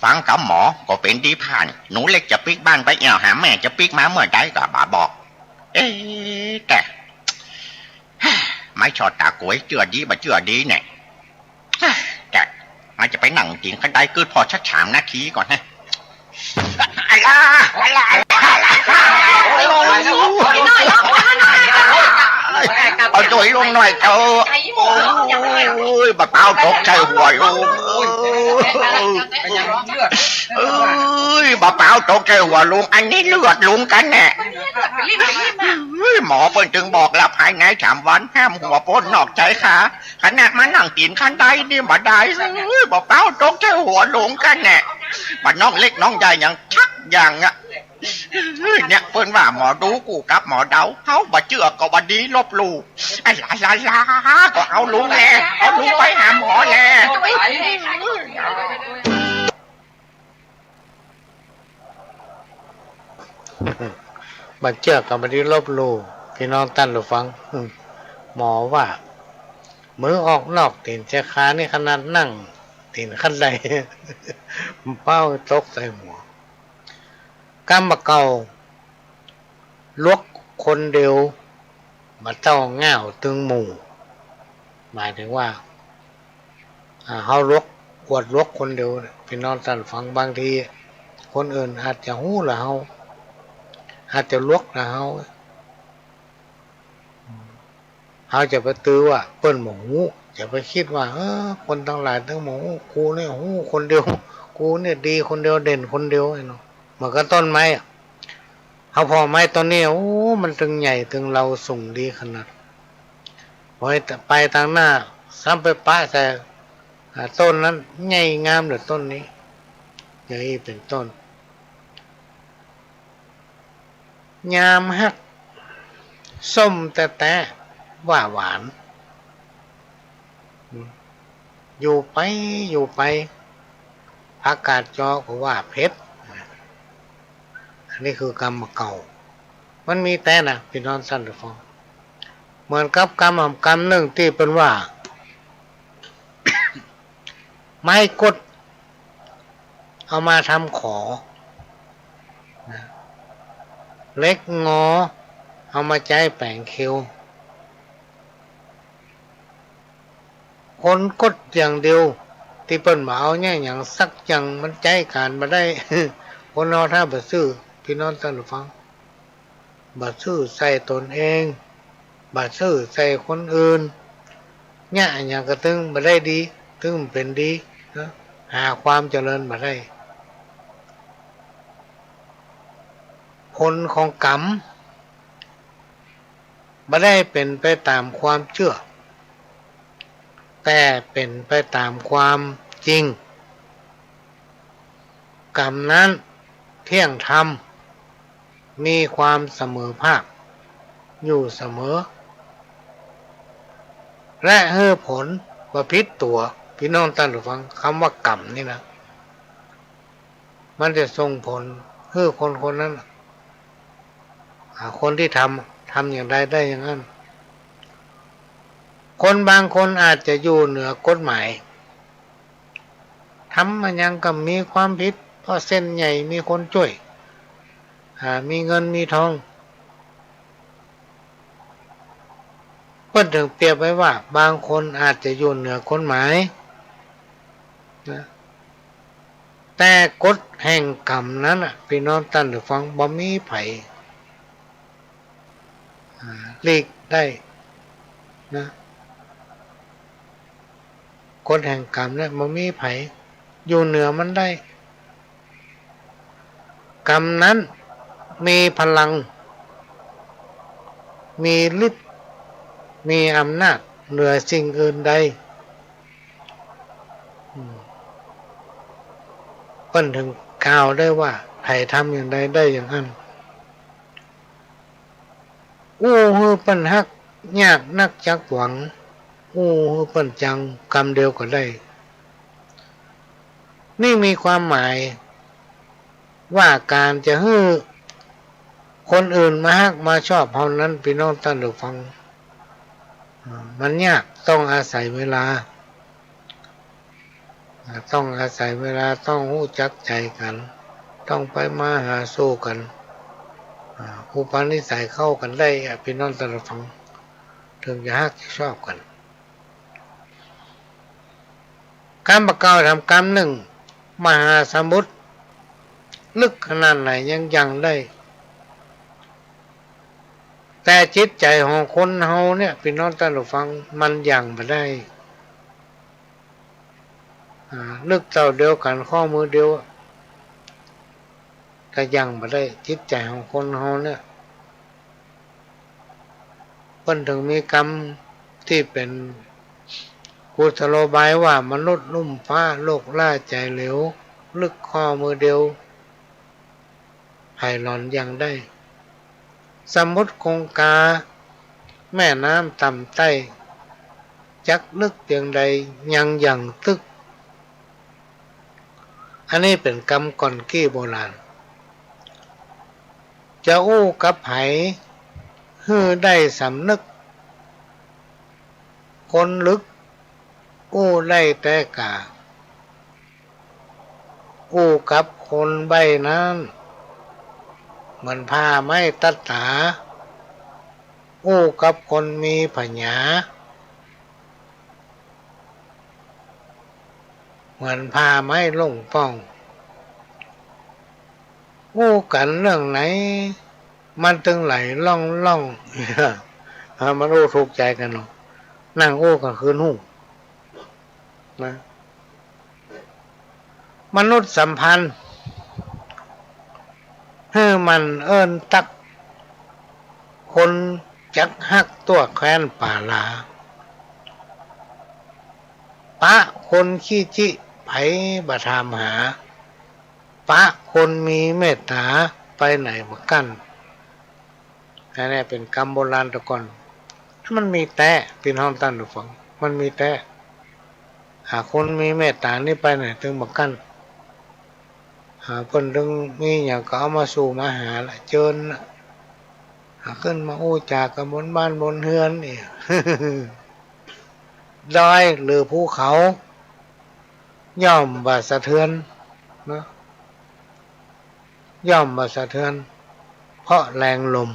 ฟังกับหมอก็เป็นดีผ่านหนูเล็กจะปิกบ้านไปแอวหาแม่จะปิกมาเมื่อใดก็บ่าบอกแต่ไม่ชอดตากวยเจือดีเนี่ยแต่มันจะไปนั่งกินกันได้คือพอชัก3 นาทีก่อนนะเอาโดยลงหน่อยเถอะโอ้ยบ้าเปล่าตกใจหัวลุงบ้าเปล่าตกใจหัวลุงอันนี้เลือดลุงกันแน่หมอเพิ่งจึงบอกแล้วภายใน3 วันห้ามหัวป้นนอกใจขาขนาดมานั่งกินขันได้นี่บ่ได้บ้าเปล่าตกใจหัวลุงกันแน่บ้านน้องเล็กน้องใหญ่ยังชักอย่างเนี่ยเพิ่นว่าหมอดูกูกับหมอเดาเขาบ่เชื่อก็บ่ดีลบลู่ไอ้ลาก็เอาลุงแลเอาลุงไปหาหมอแลบัดเจือกับบัดนี้ลบลู่พี่น้องตั้นหรือฟังหมอว่ามือออกนอกตีนเจ้าขานี่ขนาดนั่งตีนขั้นใดเป้าตกใส่หัวกำมาเก่าลวกคนเดียวมาเต้าเง่าตึงหมู่หมายถึงว่าเขาลวกกวดลวกคนเดียวพี่น้องท่านฟังบางทีคนอื่นอาจจะหู้ละเขาอาจจะลวกละเขาจะไปตื้อว่าเปิ้นหมูจะไปคิดว่าคนทั้งหลายทั้งหมูกูเนี่ยหู้คนเดียวกูเนี่ยดีคนเดียวเด่นคนเดียวไอ้เนาะเหมือนกับต้นไม้เขาพอไม้ต้นนี้โอ้มันถึงใหญ่ถึงเราส่งดีขนาดพอไปทางหน้าซ้ำไปป้าแต่ต้นนั้นใหญ่งามเลยต้นนี้อย่างนี้เป็นต้นงามฮักส้มแต่ว่าหวานอยู่ไปอากาศจอก็ว่าเพชรอันนี้คือกรรมเก่ามันมีแต่นะพี่น้องสั้นหรือฟองเหมือนกับกรรมหนึ่งที่เป็นว่า ไม้กดเอามาทำขอเล็กงอเอามาใจแป่งคิวคนกดอย่างเดียวที่เปิ้นมาเอาเนี่ยอย่างสักอย่างมันใจการมาได้ คนเราถ้าบ่ซื้อพี่น้องท่านฟังบ่ซื้อใส่ตนเอง บาซื่อใส่คนอื่นเนี่ยอย่างกระตึงมาได้ดีตึงเป็นดีนะหาความเจริญมาได้ผลของกรรมไม่ได้เป็นไปตามความเชื่อแต่เป็นไปตามความจริงกรรมนั้นเที่ยงธรรมมีความเสมอภาคอยู่เสมอและให้ผลประพิษตัวพี่น้องท่านผู้ฟังคำว่ากรรมนี่นะมันจะส่งผลให้คนคนนั้นคนที่ทำอย่างไรได้อย่างนั้นคนบางคนอาจจะอยู่เหนือกฎหมายทำมันยังก็มีความผิดเพราะเส้นใหญ่มีคนช่วยมีเงินมีทองเพิ่นถึงเปรียบไว้ว่าบางคนอาจจะอยู่เหนือกฎหมายนะแต่กฎแห่งกรรมนั้นพี่น้องท่านผู้ฟังบ่มีไผหลีกได้นะกฎแห่งกรรมเนี่ยบ่มีไผอยู่เหนือมันได้กรรมนั้นมีพลังมีฤทธิ์มีอำนาจเหนือสิ่งอื่นใดเพิ่นถึงกล่าวได้ว่าใครทำอย่างใดได้อย่างนั้นอู้ฮือเปิ้นฮักยากนักจักหวังอู้ฮือเปิ้นจังกรรมเดียวก็ได้นี่มีความหมายว่าการจะฮื้อคนอื่นมาฮักมาชอบเฮานั้นพี่น้องท่านผู้ฟังมันยากต้องอาศัยเวลาต้องอาศัยเวลาต้องรู้จักใจกันต้องไปมาหาสู้กันอุปนิสัยเข้ากันได้พี่น้องท่านผู้ฟังถึงจะฮักจะชอบกันการประกอบทำกรรมหนึ่งมหาสมุทรลึกขนาดไหนยังได้แต่จิตใจของคนเฮาเนี่ยพี่น้องท่านผู้ฟังมันยังไม่ได้นึกเท่าเดียวกันข้อมือเดียวแต่ยังไม่ได้จิตใจของคนเฮาเนี่ยเพิ่นถึงมีกรรมที่เป็นกุศโลบายว่ามนุษย์ลุ่มฟ้าโลกล่าใจเหลวลึกข้อมือเดียวไผ่หลอนยังได้สมุทรคงคาแม่น้ำต่ำใต้จักลึกเพียงใดยังตึกอันนี้เป็นกรรมก่อนกี้โบราณจะอู้กับไผฮือได้สำนึกคนลึกอู้ได้แต่กาอู้กับคนใบนั้นเหมือนผ้าไม้ตัดตาอู้กับคนมีปัญญาเหมือนผ้าไม้ลงป้องอู้กันเรื่องไหนมันตึงไหลล่องมันอู้ถูกใจกันหรอกนั่งอู้กันคืนหูนะมนุษย์สัมพันธ์ให้มันเอิ้นตักคนจักฮักตัวแคว้นป่าลาปะคนขี้จิไผบ่ถามหาปะคนมีเมตตาไปไหนมากั้นอันนี้เป็นกรรมโบราณตะก่อนมันมีแต่พี่น้องท่านผู้ฟังมันมีแต่หาคนมีเมตตานี่ไปไหนถึงมากั้นเพิ่นถึงมีอย่างก็เอามาสู่มาหาละเจิญขึ้นมาอู้จากกับบนบ้านบนเฮือนนี่ ดอยหรือภูเขาย่อมบ่สะเทือนนะย่อมบ่สะเทือนเพราะแรงลม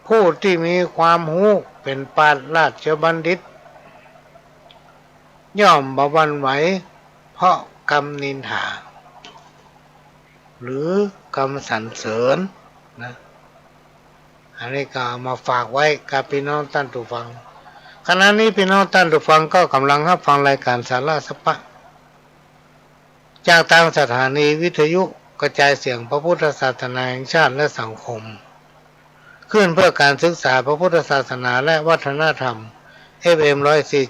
ผู้ที่มีความรู้เป็นปราชญ์ราชบัณฑิตย่อมบ่หวั่นไหวเพราะกรรมนินทาหรือกรรมสรรเสริญนะ อันนี้ก็เอามาฝากไว้กับพี่น้องท่านผู้ฟังขณะนี้พี่น้องท่านผู้ฟังก็กำลังรับฟังรายการสาระสปะจากทางสถานีวิทยุกระจายเสียงพระพุทธศาสนาแห่งชาติและสังคมขึ้นเพื่อการศึกษาพระพุทธศาสนาและวัฒนธรรม FM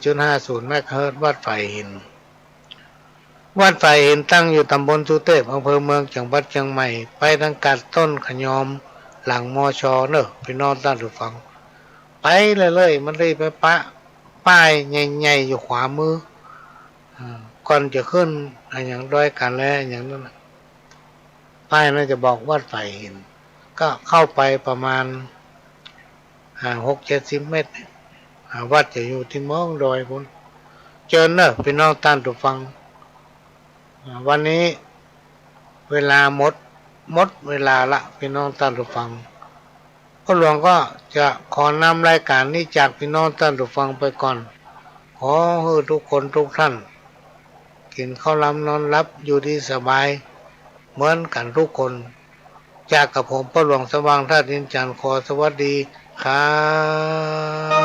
104.50 เมกะเฮิรตซ์วัดไผ่หินวัดไผ่หินตั้งอยู่ตำบลสุเทพอำเภอเมืองจังหวัดเชียงใหม่ไปทางกัดต้นขยอมหลังมอชอเนอะพี่น้องท่านผู้ฟังไปเลยมันได้ไปปะป้ายใหญ่ๆอยู่ขวามือก่อนจะขึ้นอย่างดอยกันแล้วอย่างนั้นป้ายน่าจะบอกวัดไผ่หินก็เข้าไปประมาณ6-70 เมตรวัดจะอยู่ที่มองดอยคุณเจอเนอะพี่น้องท่านผู้ฟังวันนี้เวลาหมดเวลาละพี่น้องท่านผู้ฟังพ่อหลวงก็จะขอนำรายการนี้จากพี่น้องท่านผู้ฟังไปก่อนขอให้ทุกคนทุกท่านกินข้าวล้ำนอนรับอยู่ดีสบายเหมือนกันทุกคนจากกับผมพ่อหลวงสว่างท่าดินจันทร์ขอสวัสดีครับ